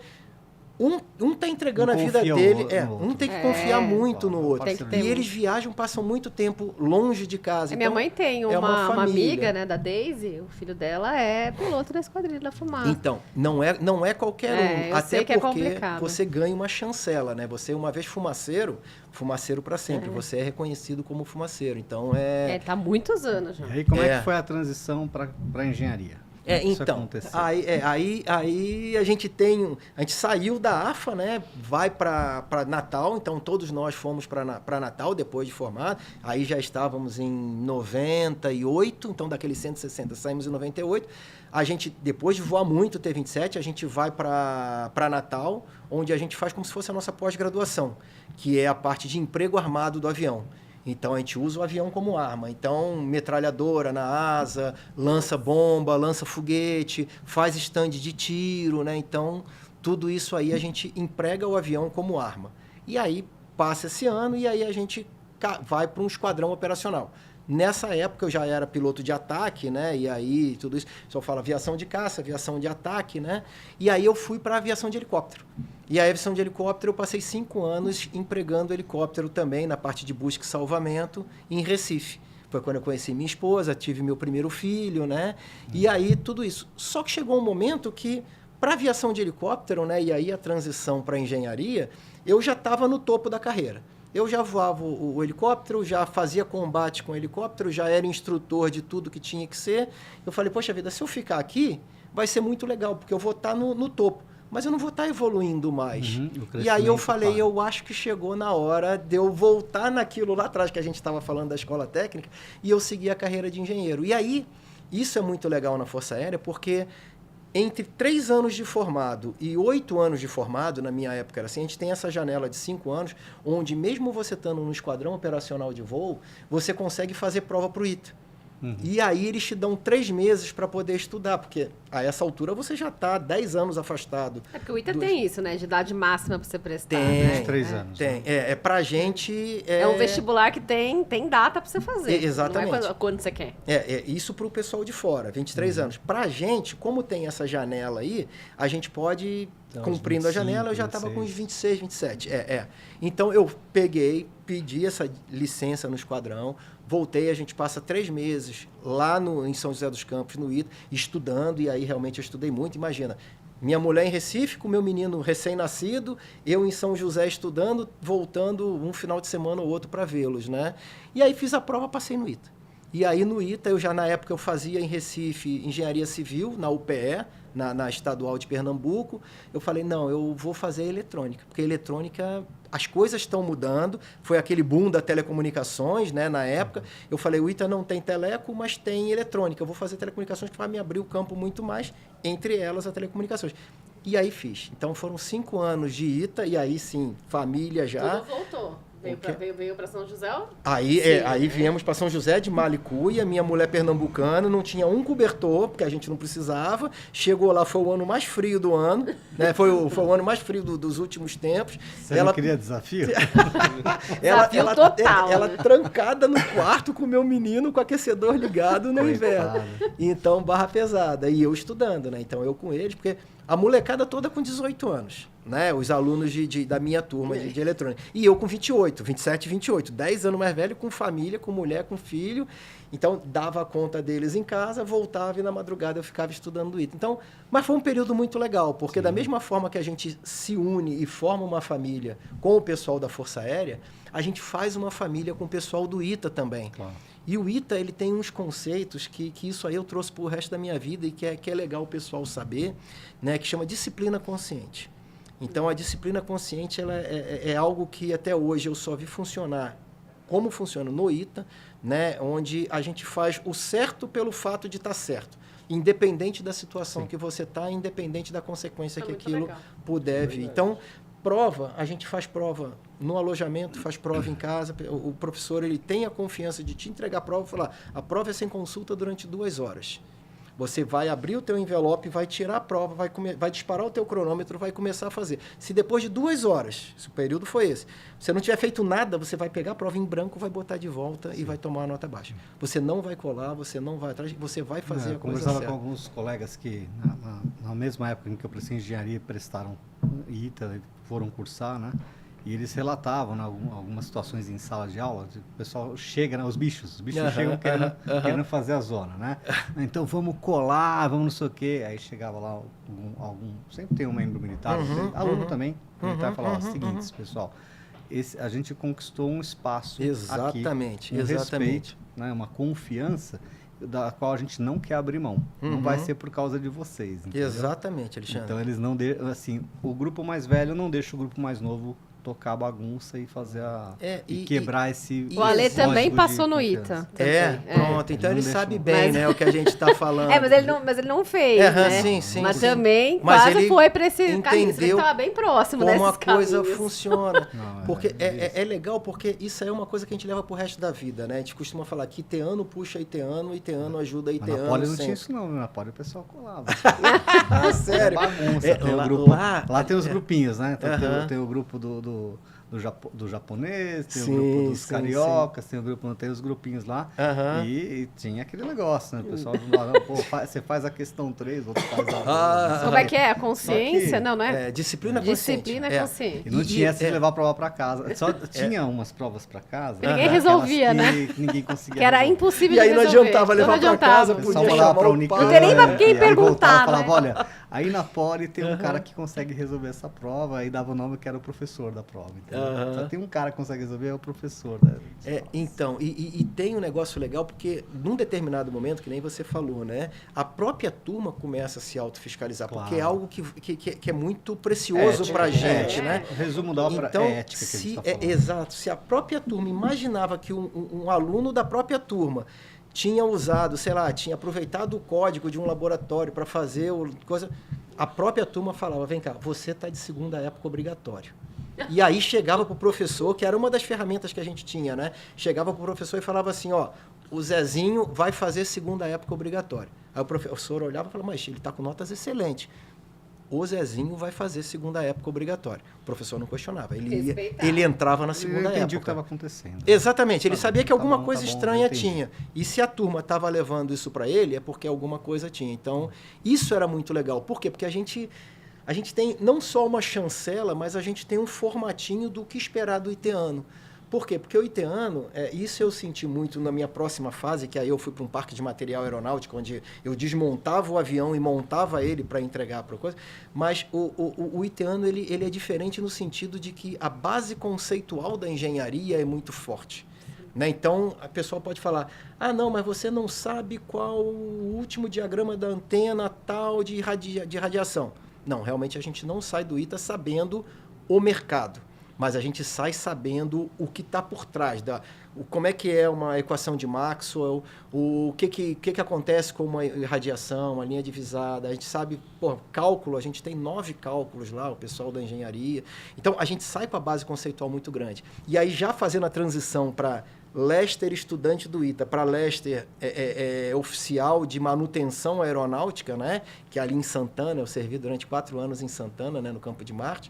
um tá entregando a Um vida confia dele, no outro. um tem que confiar muito no Claro, outro. tem que ter E um. eles viajam, passam muito tempo longe de casa. A minha então, mãe tem é uma família. amiga, né, da Daisy, o filho dela é piloto da Esquadrilha da Fumaça. Então, não é qualquer É, um. eu sei Até que é porque complicado. você ganha uma chancela, né? Você, uma vez fumaceiro para sempre. Você é reconhecido como fumaceiro. Então, Tá há muitos anos já. E aí, como é É. que foi a transição para a engenharia? Como isso Então, aconteceu? aí a gente saiu da AFA, né? Vai para Natal, então todos nós fomos para Natal depois de formado. Aí já estávamos em 98, então daqueles 160 saímos em 98. A gente, depois de voar muito o T-27, a gente vai para Natal, onde a gente faz como se fosse a nossa pós-graduação, que é a parte de emprego armado do avião. Então, a gente usa o avião como arma. Então, metralhadora na asa, lança bomba, lança foguete, faz stand de tiro, né? Então, tudo isso aí a gente emprega o avião como arma. E aí, passa esse ano e aí a gente vai para um esquadrão operacional. Nessa época, eu já era piloto de ataque, né? E aí, tudo isso... Só fala aviação de caça, aviação de ataque, né? E aí, eu fui para a aviação de helicóptero. E a aviação de helicóptero, eu passei 5 anos empregando helicóptero também na parte de busca e salvamento em Recife. Foi quando eu conheci minha esposa, tive meu primeiro filho, né? E aí, tudo isso. Só que chegou um momento que, para aviação de helicóptero, né? E aí a transição para engenharia, eu já estava no topo da carreira. Eu já voava o helicóptero, já fazia combate com o helicóptero, já era instrutor de tudo que tinha que ser. Eu falei, poxa vida, se eu ficar aqui, vai ser muito legal, porque eu vou estar no topo. Mas eu não vou estar evoluindo mais. O E aí eu crescimento falei, para. eu acho que chegou na hora de eu voltar naquilo lá atrás que a gente estava falando da escola técnica e eu seguir a carreira de engenheiro. E aí, isso é muito legal na Força Aérea, porque entre 3 anos de formado e 8 anos de formado, na minha época era assim, a gente tem essa janela de 5 anos, onde mesmo você estando no esquadrão operacional de voo, você consegue fazer prova para o ITA. E aí eles te dão 3 meses para poder estudar, porque a essa altura você já está 10 anos afastado. É porque o ITA tem isso, né? De idade máxima para você prestar. Tem, né? 3 anos. Tem. Pra gente... É um vestibular que tem data para você fazer. Exatamente. Não é quando você quer. Isso pro pessoal de fora, 23 anos. Pra gente, como tem essa janela aí, a gente pode ir Então, cumprindo 25, a janela, eu já estava com uns 26. 26, 27. Então eu pedi essa licença no esquadrão, voltei, a gente passa 3 meses lá em São José dos Campos, no ITA, estudando, e aí realmente eu estudei muito. Imagina, minha mulher em Recife, com meu menino recém-nascido, eu em São José estudando, voltando um final de semana ou outro para vê-los, né? E aí fiz a prova, passei no ITA. E aí no ITA, na época eu fazia em Recife Engenharia Civil, na UPE, na Estadual de Pernambuco. Eu falei, não, eu vou fazer eletrônica, porque eletrônica, as coisas estão mudando. Foi aquele boom das telecomunicações, né, na época. Eu falei, o ITA não tem teleco, mas tem eletrônica. Eu vou fazer telecomunicações que vai me abrir o campo muito mais, entre elas a telecomunicações. E aí fiz. Então foram 5 anos de ITA, e aí sim, família já. Tudo voltou. Veio para São José? Aí viemos para São José de Malicuia, minha mulher pernambucana, não tinha um cobertor, porque a gente não precisava. Chegou lá, foi o ano mais frio do ano, né? Foi o ano mais frio dos últimos tempos. Você não queria desafio? Desafio total, ela né? trancada no quarto com o meu menino com o aquecedor ligado no inverno. Então, barra pesada. E eu estudando, né? Então, eu com eles, porque a molecada toda com 18 anos, né? Os alunos da minha turma de eletrônica. E eu com 28, 27, 28. 10 anos mais velho, com família, com mulher, com filho. Então, dava conta deles em casa, voltava e na madrugada eu ficava estudando o ITA. Então, mas foi um período muito legal, porque da mesma forma que a gente se une e forma uma família com o pessoal da Força Aérea, a gente faz uma família com o pessoal do ITA também. Claro. E o ITA, ele tem uns conceitos que isso aí eu trouxe para o resto da minha vida e que é legal o pessoal saber, né, que chama disciplina consciente. Então, a disciplina consciente ela é algo que até hoje eu só vi funcionar como funciona no ITA, né, onde a gente faz o certo pelo fato de estar certo, independente da situação que você está, independente da consequência que aquilo puder vir. Então, prova, a gente faz prova no alojamento, faz prova em casa. O professor ele tem a confiança de te entregar a prova e falar, a prova é sem consulta durante 2 horas. Você vai abrir o teu envelope, vai tirar a prova, vai disparar o teu cronômetro, vai começar a fazer. Se depois de 2 horas, se o período foi esse, você não tiver feito nada, você vai pegar a prova em branco, vai botar de volta e vai tomar a nota baixa. Você não vai colar, você não vai atrás, você vai fazer a coisa certa. Eu conversava com alguns colegas que, na mesma época em que eu prestei engenharia, prestaram ITA, foram cursar, né? E eles relatavam, né, algumas situações em sala de aula, o pessoal chega, né, os bichos chegam querendo fazer a zona, né? Então vamos colar, vamos não sei o quê. Aí chegava lá sempre tem um membro militar, aluno também, militar falava, seguinte, pessoal, a gente conquistou um espaço exatamente, aqui, um respeito, né, uma confiança da qual a gente não quer abrir mão. Não vai ser por causa de vocês, entendeu? Exatamente, Alexandre. Então eles não assim, o grupo mais velho não deixa o grupo mais novo tocar a bagunça e fazer e quebrar esse... O Ale também passou no ITA. Pronto. Então ele sabe bem, né, o que a gente está falando. Mas ele não fez, né? Sim, mas também quase foi para esse caminho. Ele estava bem próximo desses caminhos. Como a coisa funciona. Porque é legal, porque isso é uma coisa que a gente leva pro resto da vida, né? A gente costuma falar que iteano puxa iteano, iteano ajuda iteano. Na Poli não tinha isso não, na Poli o pessoal colava. Sério? Bagunça. Lá tem os grupinhos, né? Tem o grupo do japonês, tem o grupo dos cariocas, tem os grupinhos lá. E tinha aquele negócio, né? O pessoal falava, pô, você faz a questão 3, outro faz a... Como é que é? A consciência? Não é? Disciplina consciente. Disciplina consciente. E não tinha essa de levar a prova para casa. Só tinha umas provas para casa. Ninguém resolvia, né? Ninguém conseguia que era resolver. impossível de resolver. E aí não adiantava levar para casa, podia chamar pra o pai. Não tem nem pra quem perguntar, falava, né? olha, aí na Poli tem um cara que consegue resolver essa prova, aí dava o nome que era o professor da prova. Só tem um cara que consegue resolver, é o professor. Né? Então, e tem um negócio legal, porque num determinado momento, que nem você falou, né? A própria turma começa a se autofiscalizar, porque é algo que é muito precioso pra gente, né? O resumo da obra então, é ética que a gente tá falando. Exato. Se a própria turma imaginava que um aluno da própria turma tinha usado, sei lá, tinha aproveitado o código de um laboratório para fazer coisa, a própria turma falava, vem cá, você está de segunda época obrigatório. E aí chegava para o professor, que era uma das ferramentas que a gente tinha, né? Chegava para o professor e falava assim, ó, o Zezinho vai fazer segunda época obrigatória. Aí o professor olhava e falava, mas ele está com notas excelentes. O Zezinho vai fazer segunda época obrigatória. O professor não questionava. Ele entrava na segunda época. Ele entendia o que estava acontecendo. Exatamente. Ele sabia que alguma bom, coisa estranha tinha. E se a turma estava levando isso para ele, é porque alguma coisa tinha. Então, isso era muito legal. Por quê? Porque a gente tem não só uma chancela, mas a gente tem um formatinho do que esperar do iteano. Por quê? Porque o iteano, isso eu senti muito na minha próxima fase, que aí eu fui para um parque de material aeronáutico, onde eu desmontava o avião e montava ele para entregar para coisa. Mas o iteano ele é diferente no sentido de que a base conceitual da engenharia é muito forte. Né? Então, a pessoa pode falar, não, mas você não sabe qual o último diagrama da antena tal de radiação. Não, realmente a gente não sai do ITA sabendo o mercado. Mas a gente sai sabendo o que está por trás, como é que é uma equação de Maxwell, o que acontece com uma irradiação, uma linha divisada. A gente sabe, cálculo, a gente tem 9 cálculos lá, o pessoal da engenharia. Então, a gente sai com a base conceitual muito grande. E aí, já fazendo a transição para Lester, estudante do ITA, para Lester, oficial de manutenção aeronáutica, né? Que é ali em Santana, eu servi durante 4 anos em Santana, né? No Campo de Marte.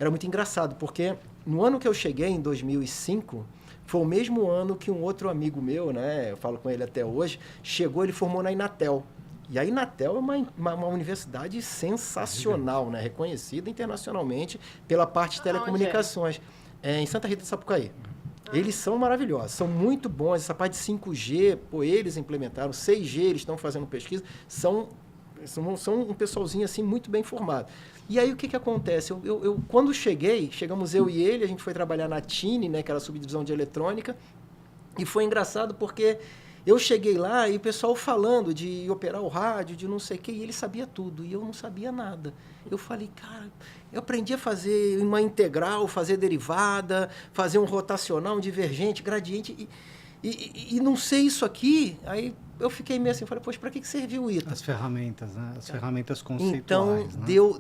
Era muito engraçado, porque no ano que eu cheguei, em 2005, foi o mesmo ano que um outro amigo meu, né, eu falo com ele até hoje, chegou, ele formou na Inatel. E a Inatel é uma universidade sensacional, né, reconhecida internacionalmente pela parte de telecomunicações. Em Santa Rita de Sapucaí. Eles são maravilhosos, são muito bons. Essa parte de 5G, eles implementaram, 6G, eles estão fazendo pesquisa, são um pessoalzinho assim muito bem formado. E aí o que acontece? Eu quando chegamos eu e ele, a gente foi trabalhar na TINE, né, que era a subdivisão de eletrônica, e foi engraçado porque eu cheguei lá e o pessoal falando de operar o rádio, de não sei o quê, e ele sabia tudo, e eu não sabia nada. Eu falei, cara, eu aprendi a fazer uma integral, fazer derivada, fazer um rotacional, um divergente, gradiente, e não sei isso aqui. Aí eu fiquei meio assim, falei, poxa, para que serviu o ITA? As ferramentas, né? As ferramentas conceituais. Então, né?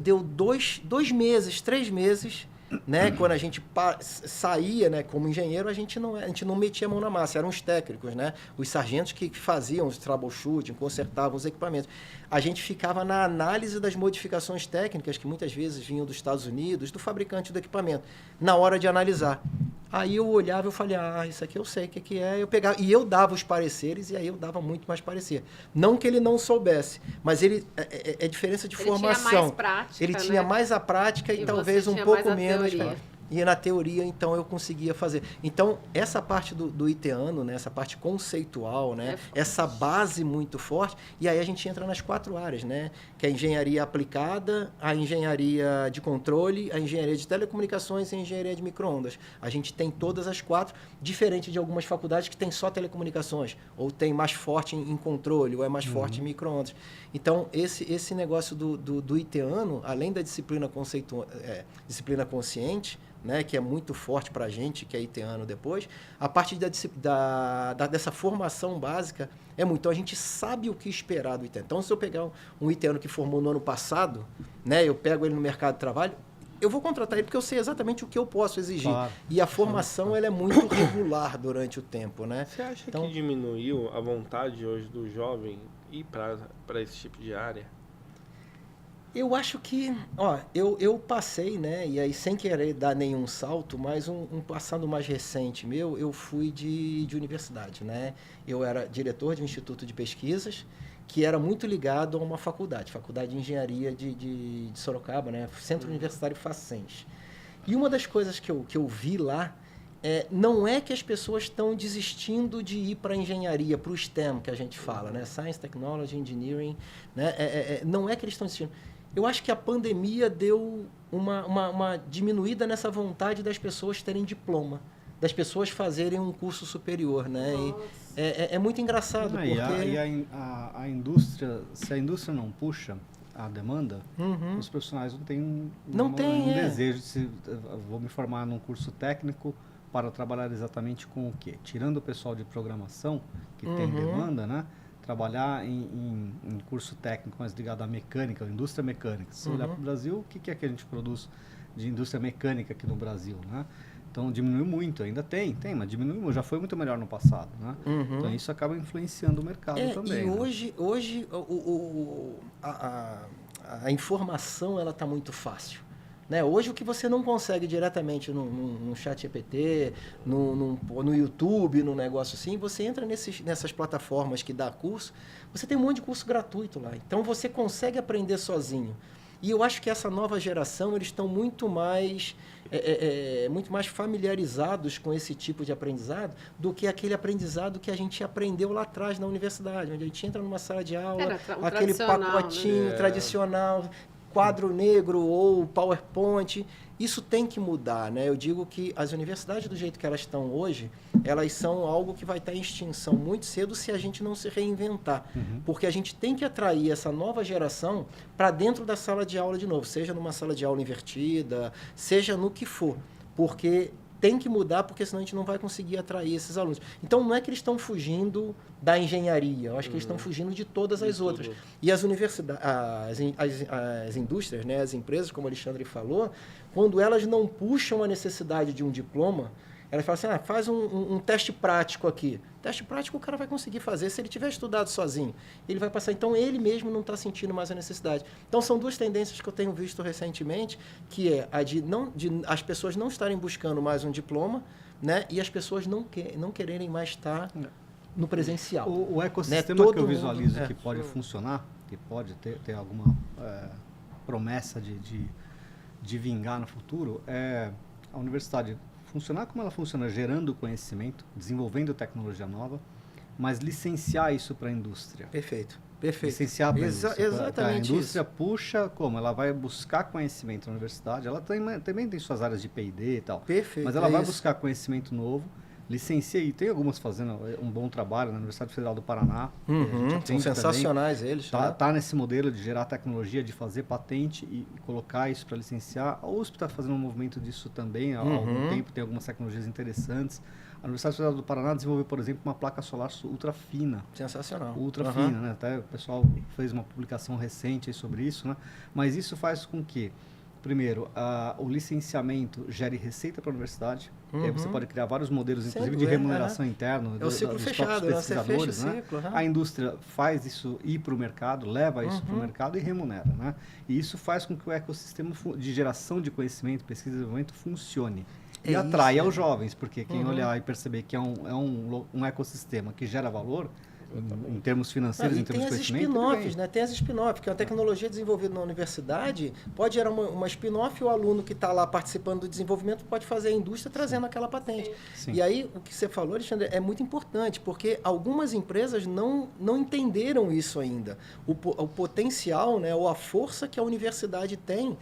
deu 2 meses, 3 meses, né? Quando a gente saía, né, como engenheiro, a gente não metia a mão na massa, eram os técnicos, né? Os sargentos que faziam os troubleshooting, consertavam os equipamentos. A gente ficava na análise das modificações técnicas, que muitas vezes vinham dos Estados Unidos, do fabricante do equipamento, na hora de analisar. Aí eu olhava e falei, isso aqui eu sei o que é. Eu pegava, e eu dava os pareceres, e aí eu dava muito mais parecer. Não que ele não soubesse, mas ele é diferença de formação. Ele tinha mais prática, ele tinha mais a prática e talvez um pouco menos. E na teoria, então, eu conseguia fazer. Então, essa parte do iteano, né, essa parte conceitual, né, essa base muito forte, e aí a gente entra nas 4 áreas, né, que é a engenharia aplicada, a engenharia de controle, a engenharia de telecomunicações e a engenharia de micro-ondas. A gente tem todas as 4, diferente de algumas faculdades que tem só telecomunicações, ou tem mais forte em controle, ou é mais forte em micro-ondas. Então, esse negócio do iteano, além da disciplina consciente, né, que é muito forte para a gente, que é iteano depois, a parte dessa formação básica é muito. Então, a gente sabe o que esperar do iteano. Então, se eu pegar um iteano que formou no ano passado, né, eu pego ele no mercado de trabalho, eu vou contratar ele porque eu sei exatamente o que eu posso exigir. Claro. E a formação ela é muito regular durante o tempo. Né? Você acha que diminuiu a vontade hoje do jovem ir para esse tipo de área? Eu acho que, eu passei, né, e aí sem querer dar nenhum salto, mas um passado mais recente meu, eu fui de universidade, né? Eu era diretor de um instituto de pesquisas que era muito ligado a uma faculdade de engenharia de Sorocaba, né? Centro Universitário Facens. E uma das coisas que eu vi lá não é que as pessoas estão desistindo de ir para a engenharia, para o STEM, que a gente fala, né? Science, Technology, Engineering, né? Não é que eles estão desistindo. Eu acho que a pandemia deu uma diminuída nessa vontade das pessoas terem diploma, das pessoas fazerem um curso superior, né? E é muito engraçado, porque... E a indústria, se a indústria não puxa a demanda, os profissionais não têm um desejo de vou me formar num curso técnico para trabalhar exatamente com o quê? Tirando o pessoal de programação, que tem demanda, né? Trabalhar em curso técnico mais ligado à mecânica, à indústria mecânica. Se olhar para o Brasil, o que é que a gente produz de indústria mecânica aqui no Brasil, né? Então diminuiu muito, ainda tem, mas diminuiu, já foi muito melhor no passado, né? Então isso acaba influenciando o mercado também. E né? hoje a informação ela está muito fácil. Né? Hoje o que você não consegue diretamente no chat GPT, no YouTube, num negócio assim, você entra nessas plataformas que dá curso, você tem um monte de curso gratuito lá. Então você consegue aprender sozinho. E eu acho que essa nova geração, eles estão muito mais familiarizados com esse tipo de aprendizado do que aquele aprendizado que a gente aprendeu lá atrás na universidade, onde a gente entra numa sala de aula, aquele pacotinho tradicional, quadro negro ou PowerPoint. Isso tem que mudar, né? Eu digo que as universidades, do jeito que elas estão hoje, elas são algo que vai estar em extinção muito cedo se a gente não se reinventar. Porque a gente tem que atrair essa nova geração para dentro da sala de aula de novo, seja numa sala de aula invertida, seja no que for. Porque tem que mudar, porque senão a gente não vai conseguir atrair esses alunos. Então, não é que eles estão fugindo da engenharia, eu acho que eles estão fugindo de todas as outras. E as universidades, as indústrias, né, as empresas, como o Alexandre falou, quando elas não puxam a necessidade de um diploma, elas falam assim, faz um teste prático aqui. Teste prático o cara vai conseguir fazer se ele tiver estudado sozinho. Ele vai passar. Então, ele mesmo não está sentindo mais a necessidade. Então, são duas tendências que eu tenho visto recentemente, que é a de as pessoas não estarem buscando mais um diploma, né, e as pessoas não quererem mais estar no presencial. O ecossistema, né, que eu visualizo que pode funcionar, que pode ter alguma promessa de vingar no futuro, é a universidade funcionar como ela funciona, gerando conhecimento, desenvolvendo tecnologia nova, mas licenciar isso para a indústria. Perfeito. Licenciar para a indústria. Exatamente. A indústria puxa como? Ela vai buscar conhecimento na universidade, ela também tem suas áreas de P&D e tal. Perfeito. Mas ela vai buscar conhecimento novo, licencia, e tem algumas fazendo um bom trabalho na Universidade Federal do Paraná. São sensacionais eles. Tá nesse modelo de gerar tecnologia, de fazer patente e colocar isso para licenciar. A USP está fazendo um movimento disso também há algum tempo, tem algumas tecnologias interessantes. A Universidade Federal do Paraná desenvolveu, por exemplo, uma placa solar ultra fina. Sensacional. Ultra fina, né? Até o pessoal fez uma publicação recente aí sobre isso, né? Mas isso faz com que, primeiro, o licenciamento gere receita para a universidade. E aí você pode criar vários modelos, inclusive de remuneração interna. É o ciclo fechado, você fecha o ciclo. A indústria faz isso ir para o mercado, leva isso para o mercado e remunera. Né? E isso faz com que o ecossistema de geração de conhecimento, pesquisa e desenvolvimento funcione. E atrai aos jovens, porque quem olhar e perceber que é um ecossistema que gera valor, em termos financeiros, em termos de conhecimento. Tem as spin-offs, né? Tem as spin-offs, que é uma tecnologia desenvolvida na universidade, pode gerar uma spin-off e o aluno que está lá participando do desenvolvimento pode fazer a indústria trazendo aquela patente. Sim. E aí, o que você falou, Alexandre, é muito importante, porque algumas empresas não entenderam isso ainda. O potencial, né, ou a força que a universidade tem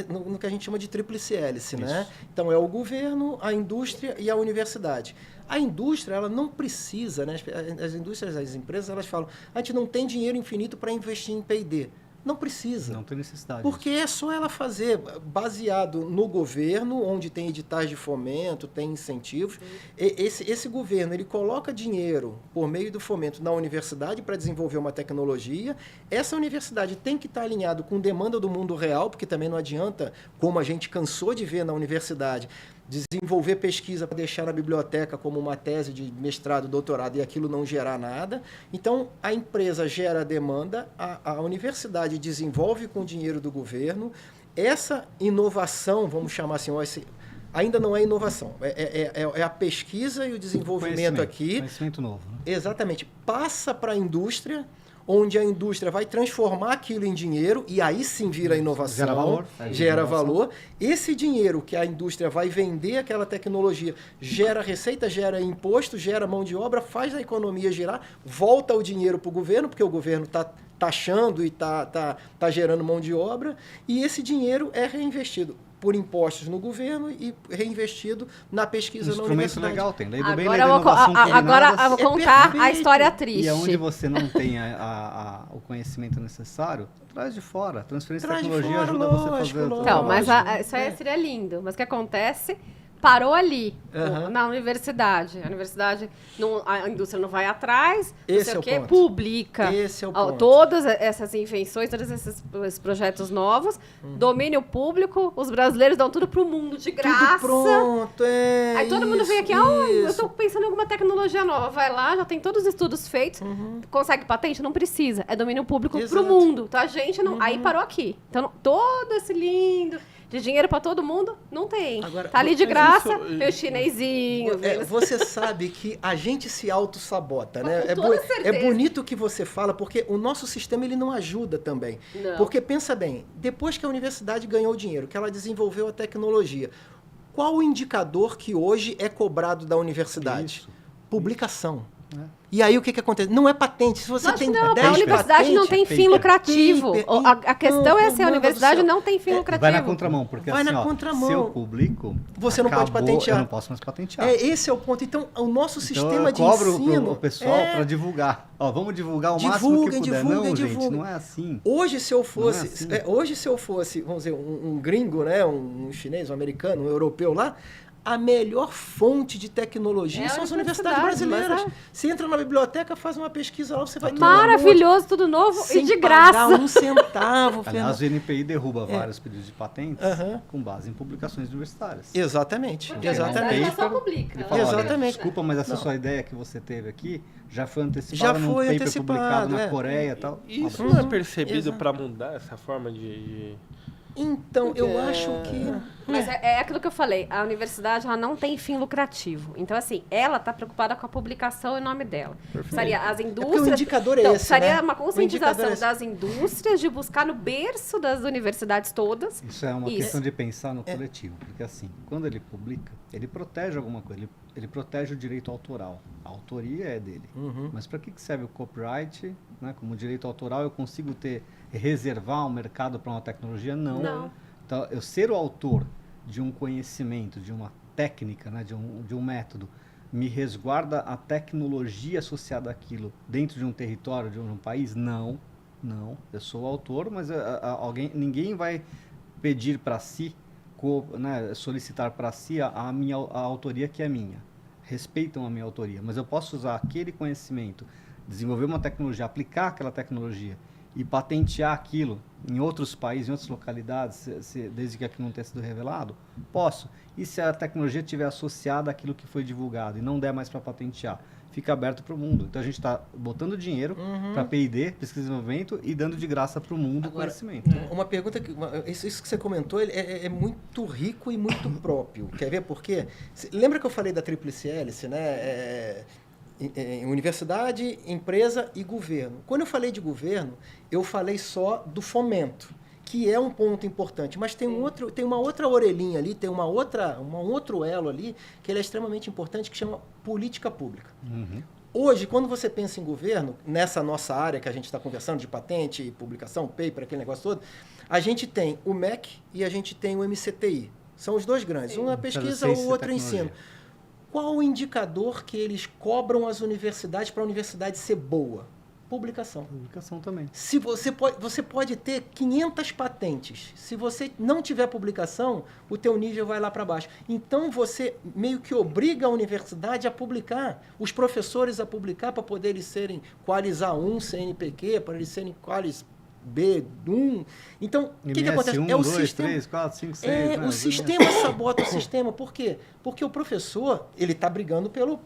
no que a gente chama de tríplice hélice, né? Então, é o governo, a indústria e a universidade. A indústria, ela não precisa, né? As indústrias, as empresas, elas falam, a gente não tem dinheiro infinito para investir em P&D. Não precisa. Não tem necessidade. Porque é só ela fazer, baseado no governo, onde tem editais de fomento, tem incentivos. Esse governo, ele coloca dinheiro por meio do fomento na universidade para desenvolver uma tecnologia. Essa universidade tem que estar alinhado com demanda do mundo real, porque também não adianta, como a gente cansou de ver na universidade, desenvolver pesquisa para deixar na biblioteca como uma tese de mestrado, doutorado e aquilo não gerar nada. Então, a empresa gera a demanda, a universidade desenvolve com o dinheiro do governo. Essa inovação, vamos chamar assim, ainda não é inovação, é a pesquisa e o desenvolvimento aqui. Conhecimento novo. Né? Exatamente. Passa para a indústria, onde a indústria vai transformar aquilo em dinheiro e aí sim vira inovação. Gera valor. Gera valor. Esse dinheiro que a indústria vai vender aquela tecnologia gera receita, gera imposto, gera mão de obra, faz a economia girar, volta o dinheiro para o governo, porque o governo está taxando e está gerando mão de obra, e esse dinheiro é reinvestido por impostos no governo e reinvestido na pesquisa na universidade. Legal, tem lei do agora bem, lei da inovação agora eu vou contar a história triste. E onde você não tem o conhecimento necessário, traz de fora. Transferência de tecnologia ajuda você a fazer. Então, mas isso aí seria lindo. Mas o que acontece? parou ali, Aham. na universidade. A universidade, a indústria não vai atrás, não Esse sei é o o quê, ponto. publica Esse é o ponto. todas essas invenções, todos esses projetos novos, domínio público, os brasileiros dão tudo pro mundo de graça. Tudo pronto, Aí todo mundo vem aqui, eu isso. tô pensando em alguma tecnologia nova. Vai lá, já tem todos os estudos feitos. Consegue patente? Não precisa. É domínio público pro Exato. mundo. Então a gente não. Aí parou aqui. Então todo esse lindo de dinheiro pra todo mundo, não tem. Agora, tá ali de mas graça, isso- tem o chinesinho. Você sabe que a gente se auto-sabota, né? Com toda certeza. É bonito o que você fala, porque o nosso sistema ele não ajuda também. Não. Porque pensa bem, depois que a universidade ganhou dinheiro, que ela desenvolveu a tecnologia, qual o indicador que hoje é cobrado da universidade? Isso. Publicação. E aí o que acontece? Não é patente. Se você Lógico tem que não, 10 a universidade não tem paper, fim lucrativo. paper, A questão é se a então, universidade mano do céu. não tem fim lucrativo. Vai na contramão, porque Vai assim, na ó, contramão. se eu publico, Você não pode acabou, patentear. Eu não posso mais patentear. Esse é o ponto. Então, o nosso Então sistema eu de cobro ensino... o pessoal para divulgar. Ó, vamos divulgar o máximo Divulguem, que puder. divulguem, Não, gente, divulguem. não é assim. Hoje, se eu fosse, Não é assim. hoje, se eu fosse, vamos dizer, um gringo, né, um chinês, um americano, um europeu lá, a melhor fonte de tecnologia É a são as universidade, universidades brasileiras. mas Você entra na biblioteca, faz uma pesquisa lá, você vai ter Maravilhoso, tudo novo sem e de pagar graça. um centavo, Aliás, Fernando. o NPI derruba vários pedidos de patentes Aham. com base em publicações universitárias. Exatamente, Porque exatamente. a universidade só publica. Ele ela fala, não olha, Exatamente. desculpa, mas essa Não. sua ideia que você teve aqui já foi antecipada Já num foi paper antecipado, publicado na é. Coreia e tal. Isso Um não é percebido Exato. para mudar essa forma de... Então, eu acho que... Mas é aquilo que eu falei, a universidade ela não tem fim lucrativo. Então, assim, ela está preocupada com a publicação em nome dela. Precisaria as indústrias. porque o indicador é então, esse, precisaria né? uma O indicador conscientização é esse. das indústrias de buscar no berço das universidades todas. Isso é uma Isso. questão de pensar no coletivo, porque assim, quando ele publica, ele protege alguma coisa, ele protege o direito autoral. A autoria é dele. Mas para que serve o copyright? Né? Como direito autoral, eu consigo reservar um mercado para uma tecnologia? Não. Então, eu ser o autor de um conhecimento, de uma técnica, né? de um método, me resguarda a tecnologia associada àquilo dentro de um território, de um país? Não. Eu sou o autor, mas ninguém vai pedir para si, né, solicitar para si a autoria que é minha. Respeitam a minha autoria, mas eu posso usar aquele conhecimento, desenvolver uma tecnologia, aplicar aquela tecnologia e patentear aquilo em outros países, em outras localidades, desde que aquilo não tenha sido revelado? Posso. E se a tecnologia estiver associada àquilo que foi divulgado e não der mais para patentear? Fica aberto para o mundo. Então a gente está botando dinheiro para P&D, pesquisa e desenvolvimento, e dando de graça para o mundo o conhecimento. Uma pergunta que isso que você comentou é muito rico e muito próprio. Quer ver por quê? Lembra que eu falei da tríplice hélice, né? Universidade, empresa e governo. Quando eu falei de governo, eu falei só do fomento, que é um ponto importante, mas tem uma outra orelhinha ali, tem um outro elo ali, que ele é extremamente importante, que chama política pública. Hoje, quando você pensa em governo, nessa nossa área que a gente está conversando, de patente, publicação, paper, aquele negócio todo, a gente tem o MEC e a gente tem o MCTI. São os dois grandes. Um é pesquisa, o outro é ensino. Qual o indicador que eles cobram as universidades para a universidade ser boa? Publicação. Publicação também. Se você pode ter 500 patentes. Se você não tiver publicação, o teu nível vai lá para baixo. Então, você meio que obriga a universidade a publicar, os professores a publicar para poder eles serem qualis A1, CNPq, para eles serem qualis B1. Então, o que acontece? 1, 2, 3, 4, 5, 6. O sistema sabota o sistema. Por quê? Porque o professor, ele está brigando pelo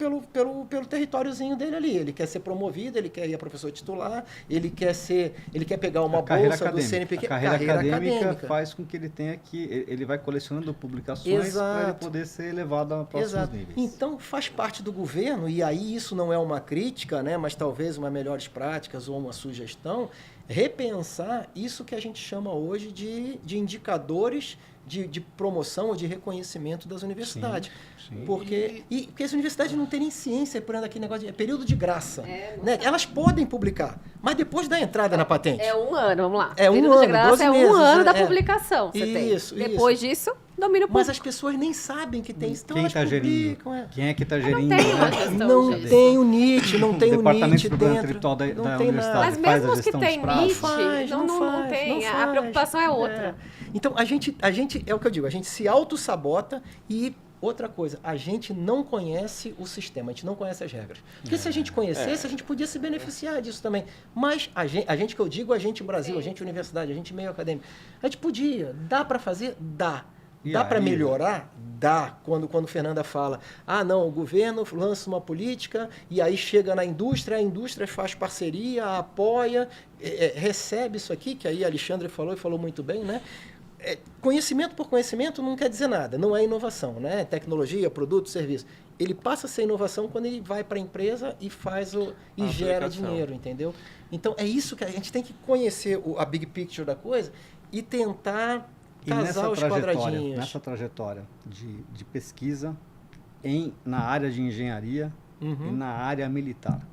territóriozinho dele ali. Ele quer ser promovido, ele quer ir a professor titular, ele quer pegar uma bolsa do CNPq. A carreira acadêmica faz com que ele tenha ele vai colecionando publicações para ele poder ser elevado a próximos níveis. Então, faz parte do governo, e aí isso não é uma crítica, né, mas talvez uma melhores práticas ou uma sugestão, repensar isso que a gente chama hoje de indicadores de promoção ou de reconhecimento das universidades. Sim. Porque as universidades não têm nem ciência por aquele negócio de período de graça. Né? Elas podem publicar, mas depois da entrada na patente. É 1 ano, vamos lá. É 1 Período ano, de graça 12 é 1 meses, ano da é. publicação. Você Isso, tem. Depois disso, domínio público. Mas as pessoas nem sabem que tem isso. Então Quem elas está gerindo? publicam. Quem é que está Não gerindo? tem uma né? gestão Não disso. tem o NIT, não tem o Departamento NIT de Propriedade dentro. Intelectual da Não tem universidade. nada. Mas faz a mesmo os que gestão dos tem prazos? NIT, não tem. A preocupação é outra. Então, a gente é o que eu digo, a gente se auto-sabota e Outra coisa, a gente não conhece o sistema, a gente não conhece as regras. Porque se a gente conhecesse, a gente podia se beneficiar disso também. Mas a gente que eu digo, a gente Brasil, a gente universidade, a gente meio acadêmico, a gente podia. Dá para fazer? Dá. Dá para melhorar? Dá. Quando Fernanda fala, não, o governo lança uma política e aí chega na indústria, a indústria faz parceria, apoia, recebe isso aqui, que aí a Alexandre falou e falou muito bem, né? Conhecimento por conhecimento não quer dizer nada, não é inovação, né? Tecnologia, produto, serviço. Ele passa a ser inovação quando ele vai para a empresa e gera dinheiro, entendeu? Então, é isso que a gente tem que conhecer a big picture da coisa e tentar casar os quadradinhos. Nessa trajetória de pesquisa na área de engenharia e na área militar,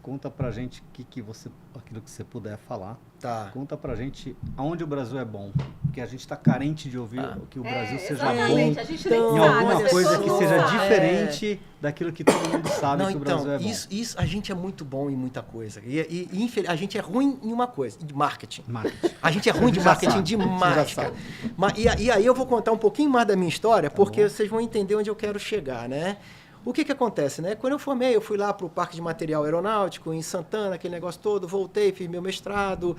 conta pra gente aquilo que você puder falar. Tá. Conta pra gente aonde o Brasil é bom. Porque a gente está carente de ouvir que o Brasil seja bom a gente nem em sabe, alguma coisa que seja sabe. diferente daquilo que todo mundo sabe que o Brasil é bom. Isso, a gente é muito bom em muita coisa. E a gente é ruim em uma coisa, de marketing. A gente é ruim de marketing demais, cara. E aí eu vou contar um pouquinho mais da minha história, porque vocês vão entender onde eu quero chegar, né? O que acontece, né? Quando eu formei, eu fui lá para o Parque de Material Aeronáutico, em Santana, aquele negócio todo, voltei, fiz meu mestrado,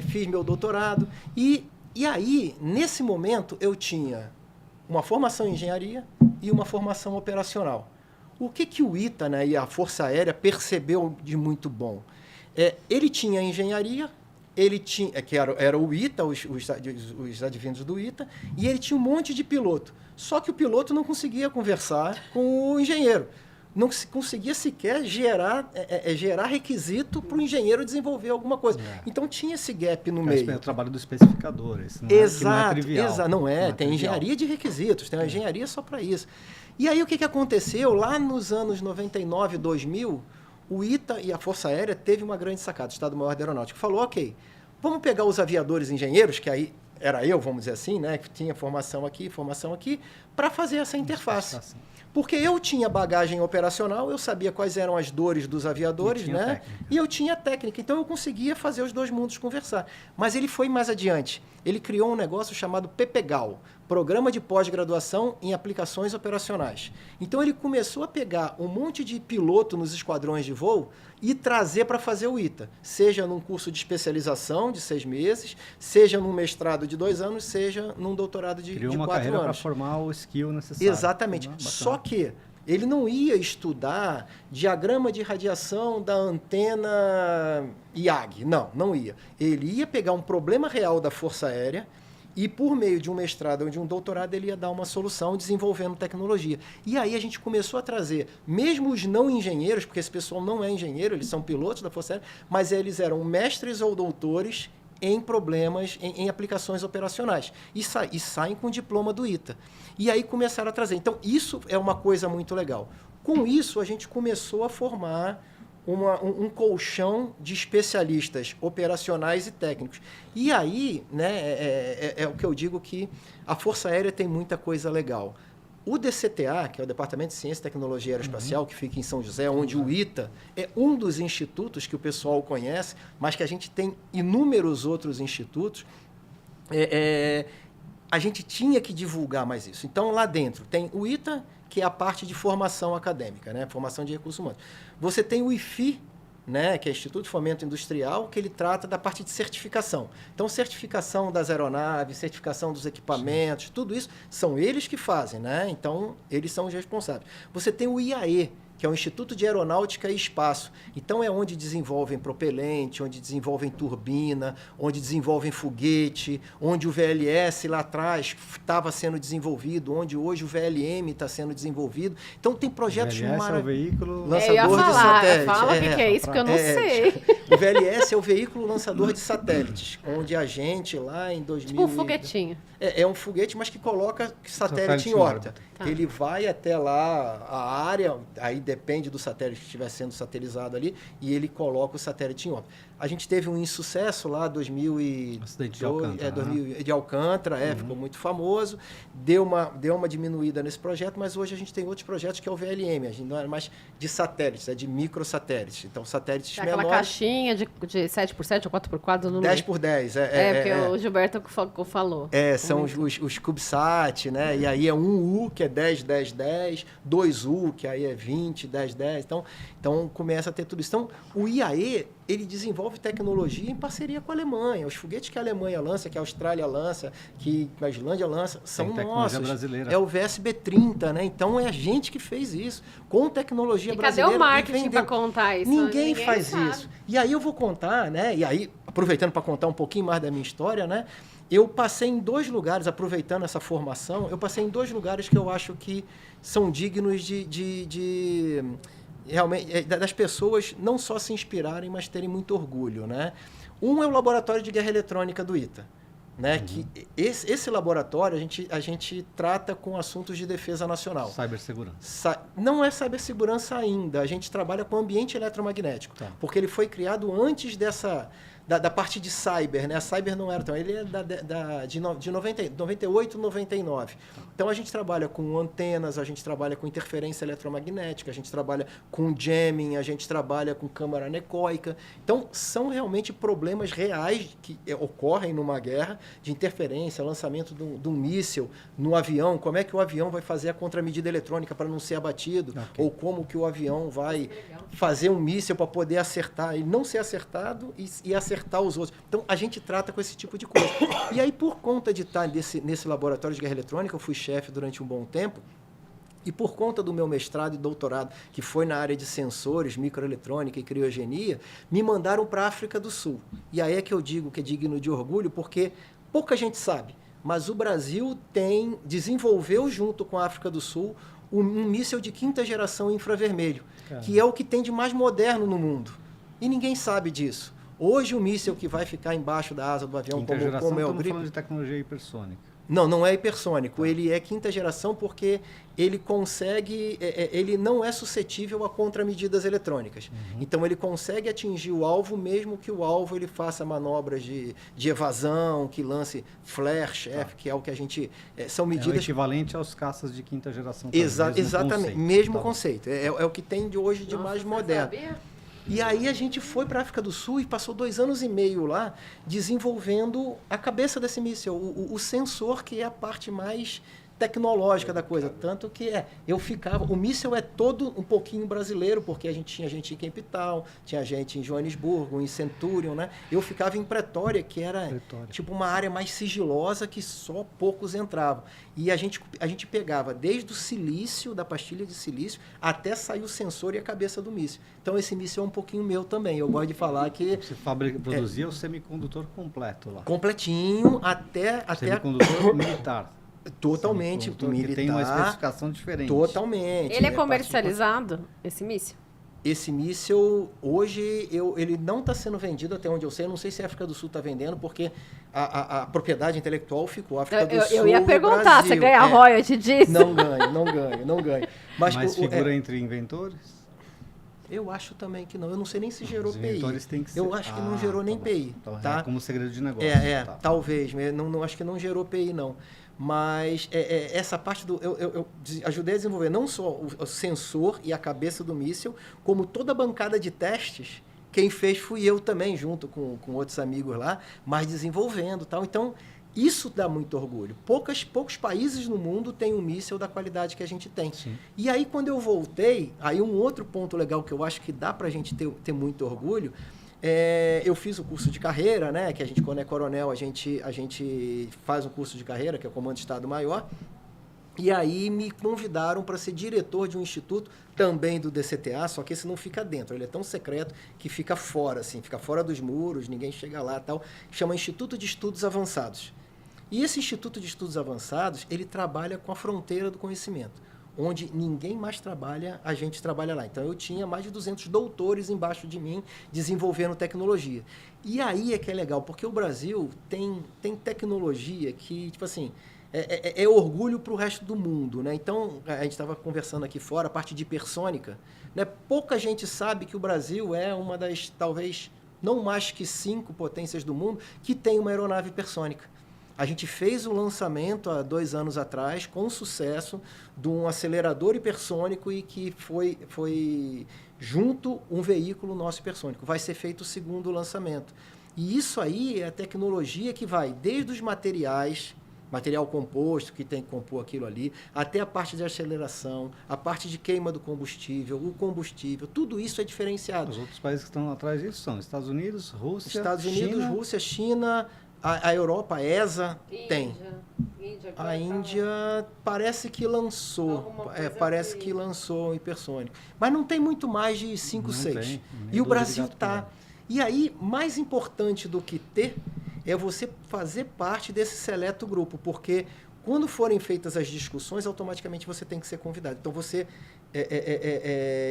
fiz meu doutorado. E aí, nesse momento, eu tinha uma formação em engenharia e uma formação operacional. O que o ITA, né, e a Força Aérea percebeu de muito bom? Ele tinha engenharia, ele tinha, que era o ITA, os advindos do ITA, e ele tinha um monte de piloto. Só que o piloto não conseguia conversar com o engenheiro. Não conseguia sequer gerar requisito para o engenheiro desenvolver alguma coisa. Então tinha esse gap no meio. É o trabalho do especificador. Esse não Exato, é trivial. Não é. Não Tem trivial. engenharia de requisitos, tem uma engenharia só para isso. E aí o que aconteceu? Lá nos anos 99, 2000, o ITA e a Força Aérea teve uma grande sacada, o Estado-Maior da Aeronáutica. Falou, ok, vamos pegar os aviadores engenheiros, que aí era eu, vamos dizer assim, né, que tinha formação aqui, para fazer essa interface. Porque eu tinha bagagem operacional, eu sabia quais eram as dores dos aviadores, né? E eu tinha técnica, então eu conseguia fazer os dois mundos conversar. Mas ele foi mais adiante. Ele criou um negócio chamado PPGAL, Programa de Pós-Graduação em Aplicações Operacionais. Então ele começou a pegar um monte de piloto nos esquadrões de voo e trazer para fazer o ITA, seja num curso de especialização de 6 meses, seja num mestrado de 2 anos, seja num doutorado de 4 anos. Criou uma carreira para formar o skill necessário. Exatamente. Só que ele não ia estudar diagrama de radiação da antena IAG. Não ia. Ele ia pegar um problema real da Força Aérea e, por meio de um mestrado ou de um doutorado, ele ia dar uma solução desenvolvendo tecnologia. E aí a gente começou a trazer, mesmo os não engenheiros, porque esse pessoal não é engenheiro, eles são pilotos da Força Aérea, mas eles eram mestres ou doutores em problemas, em aplicações operacionais. E saem com o diploma do ITA. E aí começaram a trazer. Então, isso é uma coisa muito legal. Com isso, a gente começou a formar um colchão de especialistas operacionais e técnicos. E aí, né, é o que eu digo que a Força Aérea tem muita coisa legal. O DCTA, que é o Departamento de Ciência e Tecnologia Aeroespacial, que fica em São José, onde o ITA é um dos institutos que o pessoal conhece, mas que a gente tem inúmeros outros institutos, a gente tinha que divulgar mais isso. Então, lá dentro tem o ITA, que é a parte de formação acadêmica, né? Formação de recursos humanos. Você tem o IFI, né? Que é Instituto de Fomento Industrial, que ele trata da parte de certificação. Então, certificação das aeronaves, certificação dos equipamentos, tudo isso são eles que fazem, né? Então, eles são os responsáveis. Você tem o IAE, que é o Instituto de Aeronáutica e Espaço. Então, é onde desenvolvem propelente, onde desenvolvem turbina, onde desenvolvem foguete, onde o VLS lá atrás estava sendo desenvolvido, onde hoje o VLM está sendo desenvolvido. Então, tem projetos maravilhosos. É o veículo lançador de satélite. Fala o que é isso, porque eu não sei. O VLS é o veículo lançador de satélites, onde a gente lá em 2000... Tipo um foguetinho. É um foguete, mas que coloca satélite em órbita. Tá. Ele vai até lá, a área, aí depende do satélite que estiver sendo satelizado ali, e ele coloca o satélite em órbita. A gente teve um insucesso lá, Acidente de Alcântara, 2000, de Alcântara, ficou muito famoso. Deu uma diminuída nesse projeto, mas hoje a gente tem outros projetos que é o VLM. A gente não é mais de satélites, é de microsatélites. Então, satélites É aquela menores. caixinha de 7x7 ou 4x4, não lembro. 10x10. Porque o Gilberto falou. São os CubeSat, né? E aí é 1U, que é 10, 10, 10, 2U, que aí é 20, 10, 10. Então começa a ter tudo isso. Então, o IAE, ele desenvolve tecnologia em parceria com a Alemanha. Os foguetes que a Alemanha lança, que a Austrália lança, que a Islândia lança, são tecnologia nossos. brasileira. É o VSB-30, né? Então, é a gente que fez isso, com tecnologia E brasileira. cadê o marketing para contar isso? Ninguém faz sabe. isso. E aí eu vou contar, né? E aí, aproveitando para contar um pouquinho mais da minha história, né? Eu passei em 2 lugares, aproveitando essa formação, eu passei em 2 lugares que eu acho que são dignos de realmente das pessoas não só se inspirarem, mas terem muito orgulho, né? Um é o Laboratório de Guerra Eletrônica do ITA, né? Que esse laboratório a gente trata com assuntos de defesa nacional. Cibersegurança. Não é cibersegurança ainda, a gente trabalha com ambiente eletromagnético, porque ele foi criado antes da parte de cyber, né? A cyber não era tão... Ele é de 98, 99. Então, a gente trabalha com antenas, a gente trabalha com interferência eletromagnética, a gente trabalha com jamming, a gente trabalha com câmara anecoica. Então, são realmente problemas reais que ocorrem numa guerra de interferência, lançamento de um míssil no avião, como é que o avião vai fazer a contramedida eletrônica para não ser abatido, ou como que o avião vai fazer um míssil para poder acertar e não ser acertado e acertar os outros. Então, a gente trata com esse tipo de coisa. E aí, por conta de estar nesse laboratório de guerra eletrônica, eu fui chefe durante um bom tempo, e por conta do meu mestrado e doutorado, que foi na área de sensores, microeletrônica e criogenia, me mandaram para a África do Sul. E aí é que eu digo que é digno de orgulho, porque pouca gente sabe, mas o Brasil desenvolveu junto com a África do Sul um míssil de 5ª geração infravermelho, que é o que tem de mais moderno no mundo. E ninguém sabe disso. Hoje o míssil que vai ficar embaixo da asa do avião, como é o Gripen... falando de tecnologia hipersônica. Não é hipersônico. Ele é 5ª geração porque ele consegue... ele não é suscetível a contramedidas eletrônicas. Então, ele consegue atingir o alvo, mesmo que o alvo ele faça manobras de evasão, que lance flare, chefe, que é o que a gente... são medidas... É o equivalente aos caças de 5ª geração. Exatamente. Mesmo conceito. É o que tem de hoje de mais moderno. E aí a gente foi para a África do Sul e passou 2 anos e meio lá desenvolvendo a cabeça desse míssil, o sensor, que é a parte mais tecnológica da coisa. Tanto que o míssil é todo um pouquinho brasileiro, porque a gente tinha gente em Cape Town, tinha gente em Joanesburgo, em Centurion, né? Eu ficava em Pretória, que era tipo uma área mais sigilosa que só poucos entravam. E a gente pegava desde o silício, da pastilha de silício, até sair o sensor e a cabeça do míssil. Então, esse míssil é um pouquinho meu também. Eu gosto de falar que... Você produzia o semicondutor completo lá. Completinho, até semicondutor militar. Totalmente militar. Tem uma especificação diferente. Totalmente. Ele é comercializado, esse míssil? Esse míssil, hoje, ele não está sendo vendido até onde eu sei. Eu não sei se a África do Sul está vendendo, porque a propriedade intelectual ficou. A África do Sul, eu ia perguntar, Brasil, você ganha royalty disso? Não ganho. Mas figura entre inventores? Eu acho também que não. Eu não sei nem se gerou PI. Tem que ser... Eu acho que não gerou nem PI. Tá? É como segredo de negócio. Talvez. Não, acho que não gerou PI, não. Mas essa parte eu ajudei a desenvolver não só o sensor e a cabeça do míssil, como toda a bancada de testes. Quem fez fui eu também, junto com outros amigos lá, mas desenvolvendo, tal. Então, isso dá muito orgulho. Poucos países no mundo têm um míssil da qualidade que a gente tem. Sim. E aí, quando eu voltei, aí um outro ponto legal que eu acho que dá para a gente ter muito orgulho, eu fiz o curso de carreira, né? Que a gente, quando é coronel, a gente faz um curso de carreira, que é o Comando de Estado Maior. E aí me convidaram para ser diretor de um instituto, também do DCTA, só que esse não fica dentro. Ele é tão secreto que fica fora, assim, fica fora dos muros, ninguém chega lá e tal. Chama Instituto de Estudos Avançados. E esse Instituto de Estudos Avançados, ele trabalha com a fronteira do conhecimento. Onde ninguém mais trabalha, a gente trabalha lá. Então, eu tinha mais de 200 doutores embaixo de mim, desenvolvendo tecnologia. E aí é que é legal, porque o Brasil tem tecnologia que, tipo assim, é orgulho para o resto do mundo, né? Então, a gente estava conversando aqui fora, a parte de hipersônica, né? Pouca gente sabe que o Brasil é uma das, talvez, não mais que 5 potências do mundo, que tem uma aeronave hipersônica. A gente fez o lançamento há 2 anos atrás, com sucesso, de um acelerador hipersônico e que foi junto um veículo nosso hipersônico. Vai ser feito o segundo lançamento. E isso aí é a tecnologia que vai desde os materiais, material composto, que tem que compor aquilo ali, até a parte de aceleração, a parte de queima do combustível, o combustível, tudo isso é diferenciado. Os outros países que estão atrás disso são Estados Unidos, Rússia, China, Rússia, China, a Europa, a ESA, tem. Índia, A Índia parece que lançou, parece que lançou o hipersônico. Mas não tem muito mais de 5, 6. E o Brasil está. E aí, mais importante do que ter, é você fazer parte desse seleto grupo, porque quando forem feitas as discussões, automaticamente você tem que ser convidado. Então, você,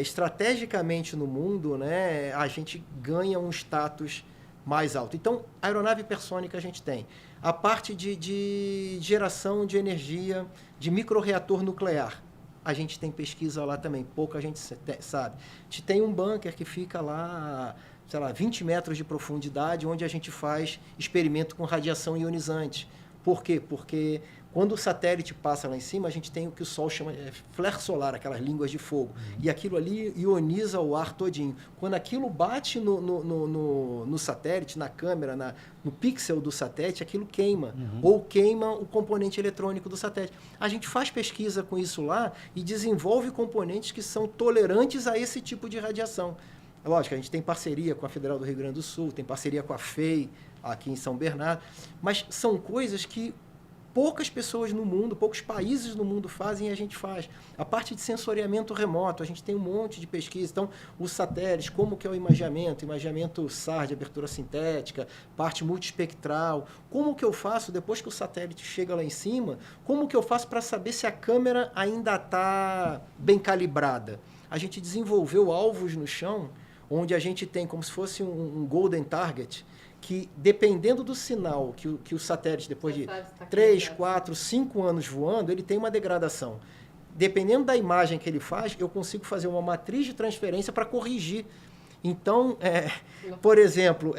estrategicamente no mundo, né, a gente ganha um status mais alto. Então, a aeronave hipersônica a gente tem. A parte de geração de energia, de microreator nuclear, a gente tem pesquisa lá também, pouca gente sabe. A gente tem um bunker que fica lá, sei lá, 20 metros de profundidade, onde a gente faz experimento com radiação ionizante. Por quê? Porque quando o satélite passa lá em cima, a gente tem o que o Sol chama de flare solar, aquelas línguas de fogo. E aquilo ali ioniza o ar todinho. Quando aquilo bate no satélite, na câmera, no pixel do satélite, aquilo queima. Ou queima o componente eletrônico do satélite. A gente faz pesquisa com isso lá e desenvolve componentes que são tolerantes a esse tipo de radiação. Lógico, a gente tem parceria com a Federal do Rio Grande do Sul, tem parceria com a FEI, aqui em São Bernardo, mas são coisas que poucas pessoas no mundo, poucos países no mundo fazem e a gente faz. A parte de sensoriamento remoto, a gente tem um monte de pesquisa. Então, os satélites, como que é o imageamento SAR de abertura sintética, parte multiespectral, como que eu faço depois que o satélite chega lá em cima, como que eu faço para saber se a câmera ainda está bem calibrada? A gente desenvolveu alvos no chão, onde a gente tem como se fosse um golden target, que dependendo do sinal que o satélite, depois de 3, 4, 5 anos voando, ele tem uma degradação. Dependendo da imagem que ele faz, eu consigo fazer uma matriz de transferência para corrigir. Então, por exemplo,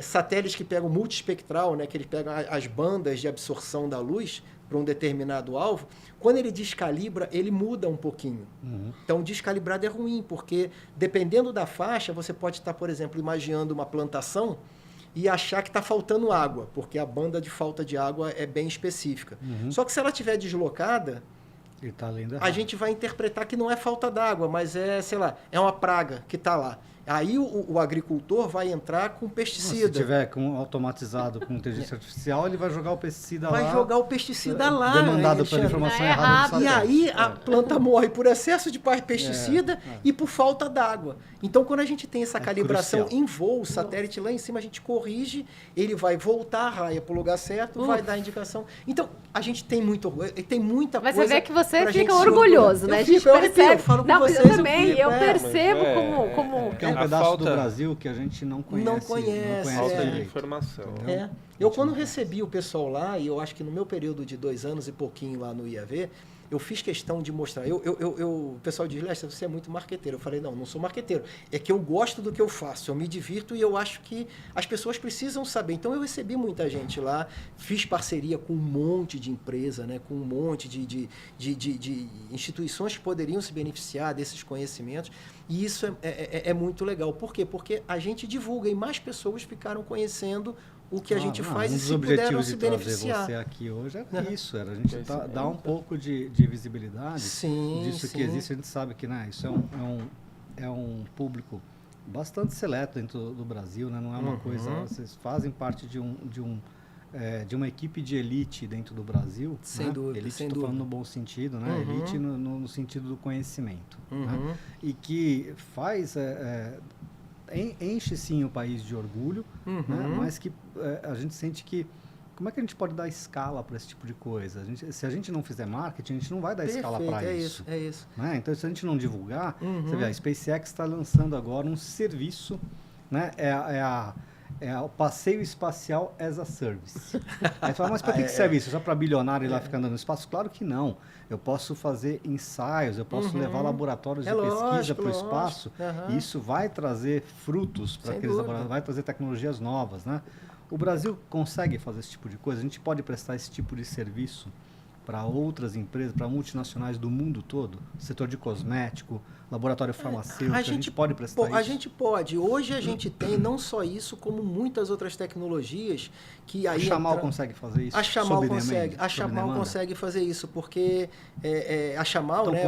satélites que pegam multiespectral, né, que eles pegam as bandas de absorção da luz para um determinado alvo, quando ele descalibra, ele muda um pouquinho. Então, descalibrado é ruim, porque dependendo da faixa, você pode estar, por exemplo, imaginando uma plantação e achar que está faltando água, porque a banda de falta de água é bem específica. Só que se ela estiver deslocada, a gente vai interpretar que não é falta d'água, mas sei lá, é uma praga que está lá. Aí o agricultor vai entrar com pesticida. Se tiver automatizado com inteligência artificial, ele vai jogar o pesticida lá. Vai jogar o pesticida lá. Demandado pela informação errada. E aí a planta morre por excesso de pesticida e por falta d'água. Então, quando a gente tem essa calibração em voo, o satélite lá em cima, a gente corrige, ele vai voltar a raia para o lugar certo, vai dar indicação. Então, a gente tem muita coisa. Mas você vê que você fica orgulhoso, né? A gente percebe. Não, eu também, eu percebo como é um pedaço do Brasil que a gente não conhece. Não conhece. Falta de informação. Eu, quando recebi o pessoal lá, e eu acho que no meu período de 2 anos e pouquinho lá no IAV, eu fiz questão de mostrar. O pessoal diz, Lester, você é muito marqueteiro. Eu falei, não sou marqueteiro. É que eu gosto do que eu faço, eu me divirto e eu acho que as pessoas precisam saber. Então, eu recebi muita gente lá, fiz parceria com um monte de empresa, né, com um monte de instituições que poderiam se beneficiar desses conhecimentos. E isso é muito legal. Por quê? Porque a gente divulga e mais pessoas ficaram conhecendo o que a gente faz e se puderam se beneficiar. Você aqui hoje era isso, era a gente dar um pouco de visibilidade disso que existe. A gente sabe que isso é um público bastante seleto dentro do Brasil, né? Não é uma coisa... Vocês fazem parte de uma equipe de elite dentro do Brasil. Sem dúvida. Elite, estou falando no bom sentido, né? Elite no sentido do conhecimento. Né? E que faz... enche sim o país de orgulho, né? Mas que a gente sente que como é que a gente pode dar escala para esse tipo de coisa? Se a gente não fizer marketing, a gente não vai dar escala para isso. É isso. Né? Então, se a gente não divulgar, você vê, a SpaceX está lançando agora um serviço, né? É o passeio espacial as a service. Aí você fala, mas para que serve isso? Só para bilionário ir lá ficar andando no espaço? Claro que não. Eu posso fazer ensaios, eu posso levar laboratórios de pesquisa para o espaço. E isso vai trazer frutos para aqueles laboratórios, vai trazer tecnologias novas, né? O Brasil consegue fazer esse tipo de coisa? A gente pode prestar esse tipo de serviço para outras empresas, para multinacionais do mundo todo? Setor de cosmético, laboratório farmacêutico, a gente pode prestar isso? A gente pode. Hoje a gente tem não só isso, como muitas outras tecnologias que aí... A Chamal consegue fazer isso? A Chamal consegue fazer isso, porque a Chamal, né,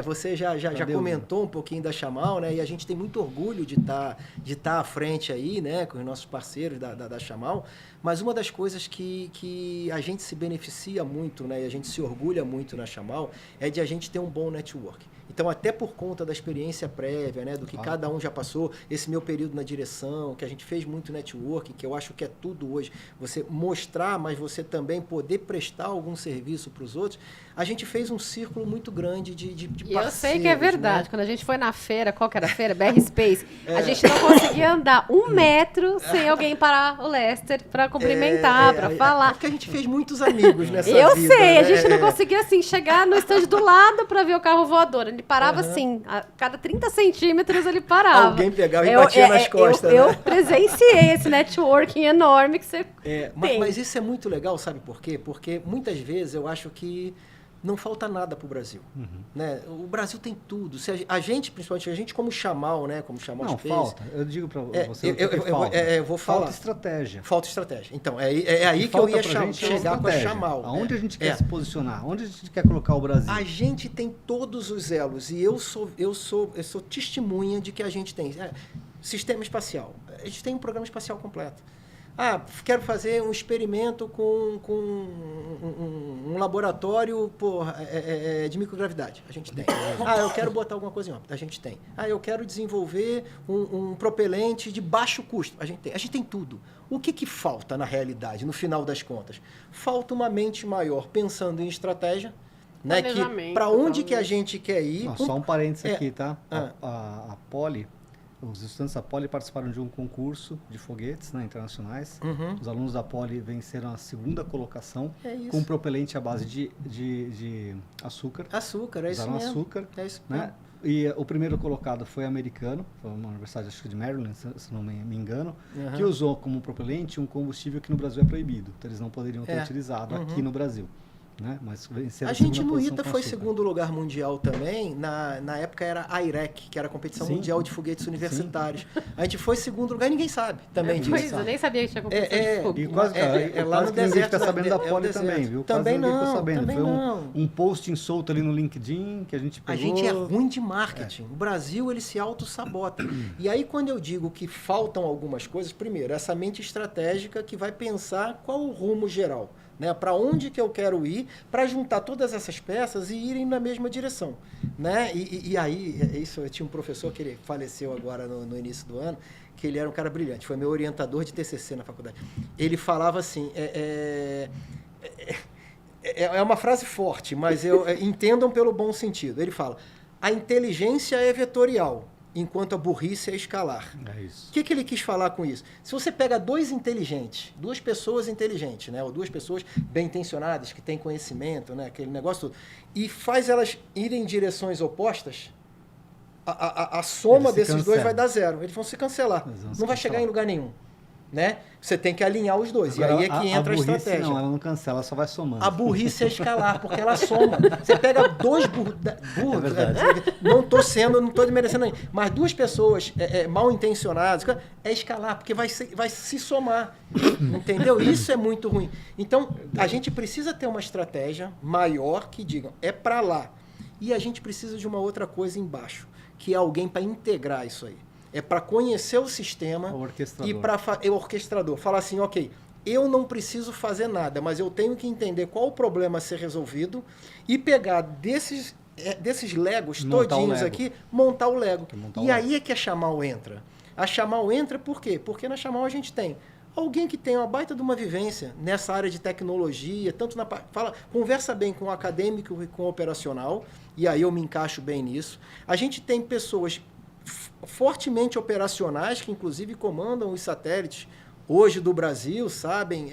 você já comentou um pouquinho da Chamal, né, e a gente tem muito orgulho de estar à frente aí, né, com os nossos parceiros da Chamal, mas uma das coisas que a gente se beneficia muito, né, e a gente se orgulha muito na Chamal, é de a gente ter um bom network. Então, até por conta da experiência prévia, né, do que cada um já passou, esse meu período na direção, que a gente fez muito networking, que eu acho que é tudo hoje, você mostrar, mas você também poder prestar algum serviço para os outros, a gente fez um círculo muito grande de parceiros. Eu sei que é verdade. Né? Quando a gente foi na feira, qual que era a feira? BR Space, a gente não conseguia andar 1 metro sem alguém parar o Lester para cumprimentar, para falar. É porque a gente fez muitos amigos nessa vida. Eu sei, né? a gente não conseguia, assim, chegar no estande do lado para ver o carro voador. Ele parava assim, a cada 30 centímetros ele parava. Alguém pegava e batia nas costas. Eu presenciei esse networking enorme que você tem. Mas isso é muito legal, sabe por quê? Porque muitas vezes eu acho que não falta nada para o Brasil. Né? O Brasil tem tudo. Se a gente, principalmente, a gente como Chamal, né? Como Chamal não, Space, falta. Eu digo para você eu vou falar. Falta estratégia. Falta estratégia. Então, é aí que eu ia chegar com a Chamal. Aonde a gente quer se posicionar? Onde a gente quer colocar o Brasil? A gente tem todos os elos. E eu sou testemunha de que a gente tem. Sistema espacial. A gente tem um programa espacial completo. Quero fazer um experimento com um laboratório de microgravidade. A gente tem. Eu quero botar alguma coisa em órbita. A gente tem. Eu quero desenvolver um propelente de baixo custo. A gente tem. A gente tem tudo. O que falta na realidade, no final das contas? Falta uma mente maior pensando em estratégia, né? Para onde que a gente quer ir. Só um parênteses aqui, tá? A Poli... Os estudantes da Poli participaram de um concurso de foguetes, né, internacionais. Os alunos da Poli venceram a 2ª colocação com um propelente à base de açúcar. Açúcar, é isso mesmo. Usaram açúcar. É isso né? E o primeiro colocado foi americano, foi uma universidade, acho que de Maryland, se não me engano, que usou como propelente um combustível que no Brasil é proibido. Então eles não poderiam ter utilizado aqui no Brasil. Né? Mas a gente no ITA foi 2º lugar mundial também, na época era a IREC, que era a competição mundial de foguetes universitários. A gente foi 2º lugar e ninguém sabe também disso. Eu nem sabia que tinha competição de fogo. E quase lá no deserto fica sabendo da Poli também, viu? Também não, também foi um posting solto ali no LinkedIn que a gente pegou. A gente é ruim de marketing. O Brasil, ele se auto-sabota. E aí, quando eu digo que faltam algumas coisas, primeiro, essa mente estratégica que vai pensar qual o rumo geral. Né, para onde que eu quero ir, para juntar todas essas peças e irem na mesma direção. Né? E aí, eu tinha um professor que ele faleceu agora no início do ano, que ele era um cara brilhante, foi meu orientador de TCC na faculdade. Ele falava assim, é uma frase forte, mas entendam pelo bom sentido. Ele fala, a inteligência é vetorial, enquanto a burrice é escalar. É isso. O que ele quis falar com isso? Se você pega duas pessoas inteligentes, né, ou duas pessoas bem intencionadas, que têm conhecimento, né, aquele negócio todo, e faz elas irem em direções opostas, a soma desses dois vai dar 0. Eles vão se cancelar. Não vai chegar em lugar nenhum. Né? Você tem que alinhar os dois. Agora, e aí é que entra a estratégia. Não, ela não cancela, ela só vai somando. A burrice é escalar, porque ela soma. Você pega dois burros. Não estou desmerecendo aí, mas duas pessoas mal intencionadas, é escalar, porque vai se somar. Entendeu? Isso é muito ruim. Então, a gente precisa ter uma estratégia maior que digam, é para lá. E a gente precisa de uma outra coisa embaixo, que é alguém para integrar isso aí. É para conhecer o sistema e para o orquestrador. Falar assim, ok, eu não preciso fazer nada, mas eu tenho que entender qual o problema a ser resolvido e pegar desses legos todinhos aqui, montar o Lego. Aí é que a Chamal entra. A Chamal entra por quê? Porque na Chamal a gente tem alguém que tem uma baita de uma vivência nessa área de tecnologia, tanto conversa bem com o acadêmico e com o operacional, e aí eu me encaixo bem nisso. A gente tem pessoas fortemente operacionais, que inclusive comandam os satélites hoje do Brasil, sabem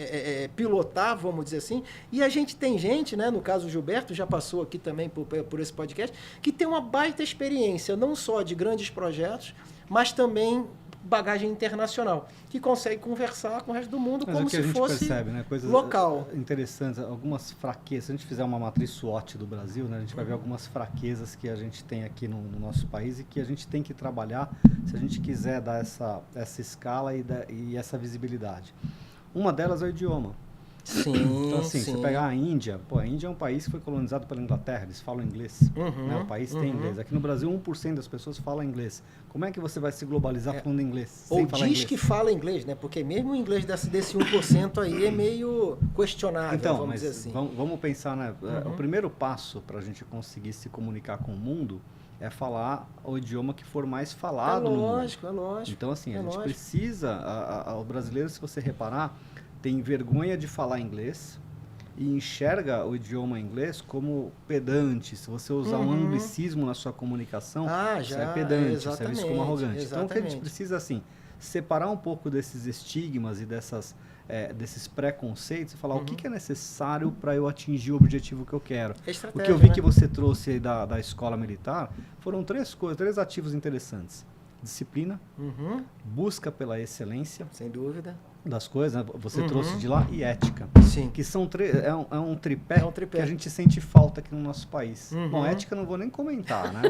pilotar, vamos dizer assim, e a gente tem gente, né, no caso o Gilberto já passou aqui também por esse podcast, que tem uma baita experiência, não só de grandes projetos, mas também bagagem internacional, que consegue conversar com o resto do mundo Mas como o que a se gente fosse percebe, né? Coisas local. interessantes, algumas fraquezas. Se a gente fizer uma matriz SWOT do Brasil, né, a gente vai ver algumas fraquezas que a gente tem aqui no nosso país e que a gente tem que trabalhar se a gente quiser dar essa escala e essa visibilidade. Uma delas é o idioma. Sim, Então, assim, sim. você pegar a Índia, a Índia é um país que foi colonizado pela Inglaterra, eles falam inglês. Né? O país tem inglês. Aqui no Brasil, 1% das pessoas falam inglês. Como é que você vai se globalizar falando inglês? Ou sem falar diz inglês? que fala inglês, né? Porque mesmo o inglês desse 1% aí é meio questionável, Então, vamos mas dizer assim. vamos pensar, né? O primeiro passo para a gente conseguir se comunicar com o mundo é falar o idioma que for mais falado no mundo. É lógico. Então, assim, É a gente lógico. precisa... O brasileiro, se você reparar, tem vergonha de falar inglês e enxerga o idioma inglês como pedante. Se você usar um anglicismo na sua comunicação, você é pedante, você é visto como arrogante. Então, o que a gente precisa, assim, separar um pouco desses estigmas e desses preconceitos e falar o que é necessário para eu atingir o objetivo que eu quero. O que eu vi que você trouxe aí da escola militar foram três ativos interessantes. Disciplina, busca pela excelência Sem dúvida. das coisas, né? Você trouxe de lá, e ética. Sim. Que são é um tripé, É um tripé. que a gente sente falta aqui no nosso país. Bom, ética eu não vou nem comentar, né?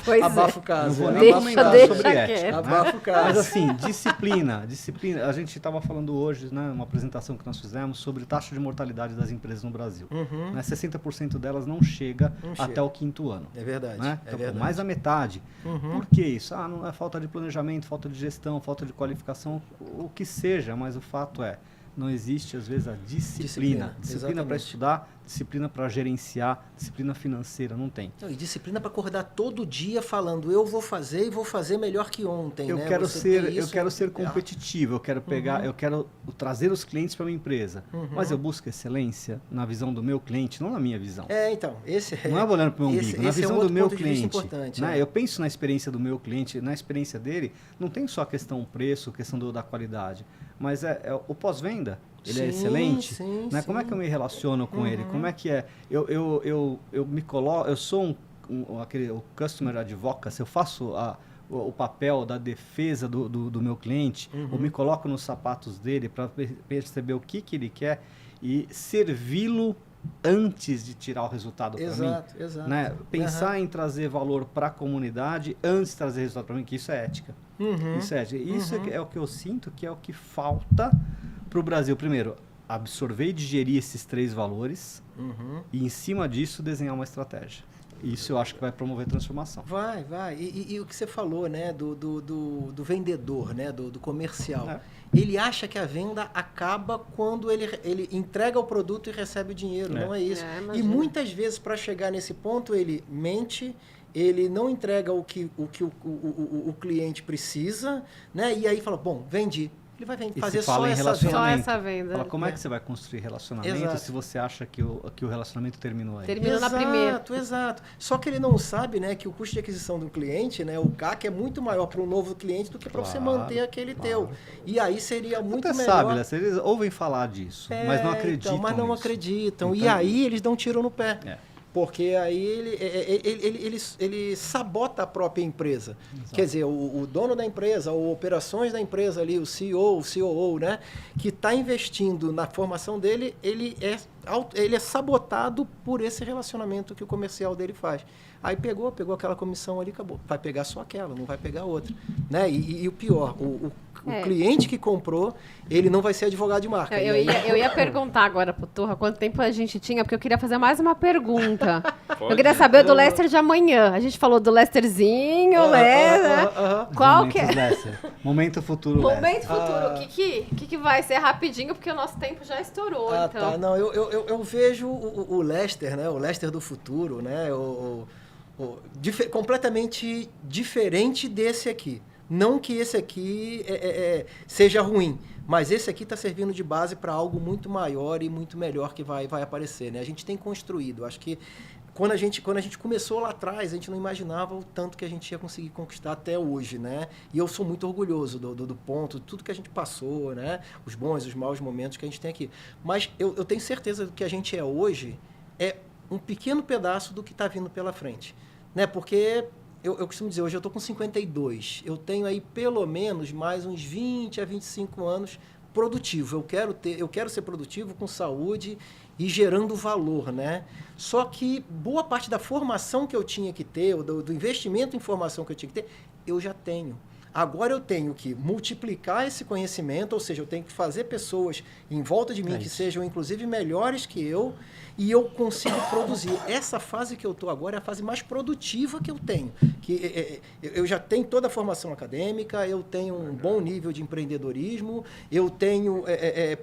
Pois Abafa o Não caso. vou né? nem Deixa comentar quieto. sobre ética. Né? Abafa o caso. Mas assim, disciplina. A gente estava falando hoje, né, uma apresentação que nós fizemos sobre taxa de mortalidade das empresas no Brasil. Né, 60% delas não chega até o 5º ano. É verdade. Né? É Então, verdade. mais da metade. Por que isso? Não é falta de planejamento, falta de gestão, falta de qualificação, o que seja, mas o fato é, não existe às vezes a disciplina. Disciplina para exatamente. estudar, disciplina para gerenciar, disciplina financeira, não tem. Não, e disciplina para acordar todo dia falando, eu vou fazer e vou fazer melhor que ontem. Eu né? quero Você ser, tem eu isso- quero ser competitivo, eu quero pegar, eu quero trazer os clientes para minha empresa. Mas eu busco excelência na visão do meu cliente, não na minha visão. Então, esse Não é olhando para o meu umbigo, na esse é um visão outro do meu ponto de vista cliente. importante, Né? é. Eu penso na experiência do meu cliente, na experiência dele, não tem só a questão preço, questão da qualidade, mas é o pós-venda. Ele é Sim, excelente. sim, Né? Como é sim. que eu me relaciono com ele? Como é que é? Eu me coloco, eu sou o customer advocacy, eu faço o papel da defesa do meu cliente, eu me coloco nos sapatos dele para perceber o que ele quer e servi-lo antes de tirar o resultado para mim. Exato. Né? Pensar em trazer valor para a comunidade antes de trazer resultado para mim, que isso é ética. Isso é ética. Isso é o que eu sinto que é o que falta para o Brasil. Primeiro, absorver e digerir esses 3 valores e, em cima disso, desenhar uma estratégia. Isso eu acho que vai promover transformação. Vai. E o que você falou, né, do vendedor, né, do comercial. É. Ele acha que a venda acaba quando ele entrega o produto e recebe o dinheiro. Não é isso. É, E imagina. muitas vezes, para chegar nesse ponto, ele mente, ele não entrega o que o cliente precisa, né? E aí fala, bom, vendi. Ele vai E fazer se fala só em essa relacionamento, venda. Só essa venda. Fala, como é que você vai construir relacionamento Exato. se você acha que o relacionamento terminou aí? Terminou na primeira. Exato. Só que ele não sabe, né, que o custo de aquisição do cliente, né, o CAC é muito maior para um novo cliente do que para você Claro, manter aquele teu. E aí seria muito Até melhor. sabe, né? Eles ouvem falar disso, mas não acreditam Então, mas não nisso. acreditam. E Então- aí eles dão um tiro no pé. É. Porque aí ele sabota a própria empresa. Quer dizer, o dono da empresa, ou operações da empresa ali, o CEO, o COO, né, que está investindo na formação dele, ele é sabotado por esse relacionamento que o comercial dele faz. Aí pegou aquela comissão ali, acabou. Vai pegar só aquela, não vai pegar outra. Né? E o pior, o cliente que comprou, ele não vai ser advogado de marca. Eu ia perguntar agora pro Turra quanto tempo a gente tinha, porque eu queria fazer mais uma pergunta. Eu queria saber do Lester de amanhã. A gente falou do Lesterzinho, né? Qual que é? Momentos Lester. Momento futuro Lester. Momento futuro. O que vai ser rapidinho, porque o nosso tempo já estourou, então. Tá. Não, eu vejo o Lester, né? O Lester do futuro, né? Completamente diferente desse aqui. Não que esse aqui seja ruim, mas esse aqui está servindo de base para algo muito maior e muito melhor que vai aparecer, né? A gente tem construído. Acho que quando a gente começou lá atrás, a gente não imaginava o tanto que a gente ia conseguir conquistar até hoje, né? E eu sou muito orgulhoso do ponto, de tudo que a gente passou, né? Os bons e os maus momentos que a gente tem aqui. Mas eu tenho certeza que a gente é hoje é um pequeno pedaço do que está vindo pela frente, né? Porque eu costumo dizer, hoje eu estou com 52, eu tenho aí pelo menos mais uns 20 a 25 anos produtivo. Eu quero ser produtivo com saúde e gerando valor, né? Só que boa parte da formação que eu tinha que ter, do investimento em formação que eu tinha que ter, eu já tenho. Agora eu tenho que multiplicar esse conhecimento, ou seja, eu tenho que fazer pessoas em volta de mim que sejam, inclusive, melhores que eu, e eu consigo produzir. Essa fase que eu estou agora é a fase mais produtiva que eu tenho. Eu já tenho toda a formação acadêmica, eu tenho um bom nível de empreendedorismo, eu tenho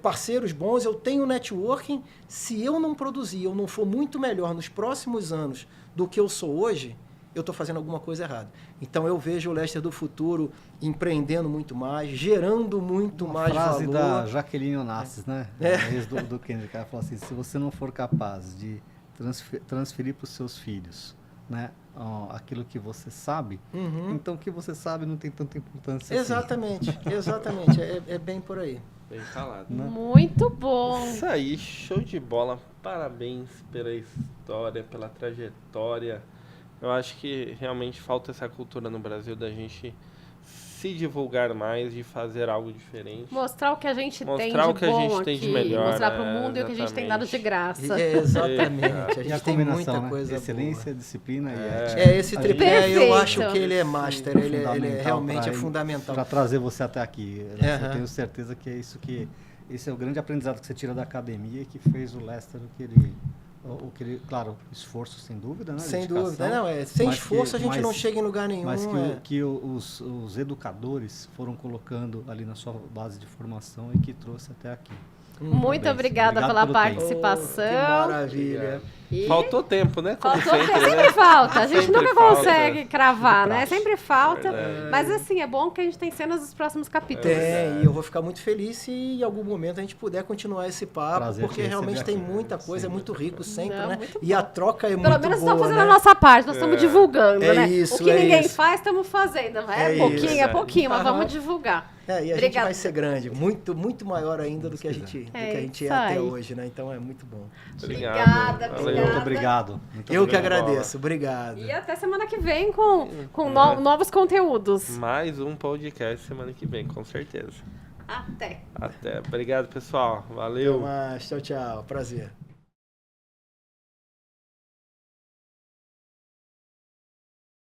parceiros bons, eu tenho networking. Se eu não produzir, eu não for muito melhor nos próximos anos do que eu sou hoje, eu estou fazendo alguma coisa errada. Então, eu vejo o Lester do futuro empreendendo muito mais, gerando muito mais valor. Frase da Jaqueline Onassis, né? Do Kendrick, ela falou assim, se você não for capaz de transferir para os seus filhos, né, aquilo que você sabe, então o que você sabe não tem tanta importância exatamente, assim. Exatamente, é bem por aí. Bem falado. Né? Muito bom. Isso aí, show de bola. Parabéns pela história, pela trajetória. Eu acho que realmente falta essa cultura no Brasil da gente se divulgar mais, de fazer algo diferente. Mostrar o que a gente tem de Mostrar o que a bom gente aqui. tem de melhor. Mostrar pro mundo e o que a gente tem dado de graça. Exatamente. A E a gente tem combinação, muita né? coisa Excelência, boa. disciplina e ética. Esse A tripé, Perfeito. eu acho que ele é master, ele é fundamental realmente pra- fundamental. Para trazer você até aqui. Eu Aham. tenho certeza que é isso que... Esse é o grande aprendizado que você tira da academia e que fez o Lester o que ele, claro, esforço sem dúvida, né? Sem dedicação, dúvida, sem mas esforço que- a gente mas- não chega em lugar nenhum. Mas que os educadores foram colocando ali na sua base de formação e que trouxe até aqui. Muito Parabéns. obrigada Obrigado pela pelo tempo. participação. Que maravilha. E- Faltou tempo, né? Como Faltou sempre, tempo, né? sempre falta. A gente Sempre nunca falta. consegue cravar, né? Prazo. Sempre falta. Verdade. Mas assim, é bom que a gente tem cenas dos próximos capítulos. Tem, e eu vou ficar muito feliz se em algum momento a gente puder continuar esse papo, Prazer porque te realmente receber tem aqui. muita coisa, é muito rico sempre, Não, né? muito E bom. a troca é Pelo muito menos boa, estamos fazendo né? a nossa parte, nós estamos divulgando, É né? isso, O que é ninguém isso. faz, estamos fazendo. É É pouquinho, isso. é pouquinho, mas Aham. vamos divulgar. E a gente Obrigada. vai ser grande, muito, muito maior ainda do que a gente, É é isso até aí. hoje, né? Então é muito bom. Obrigado. Obrigada, Valeu. obrigada. Muito obrigado. Muito Eu que obrigado. agradeço, obrigado. E até semana que vem com novos conteúdos. Mais um podcast semana que vem, com certeza. Até. Até. Obrigado, pessoal. Valeu. Mas, tchau, tchau. Prazer.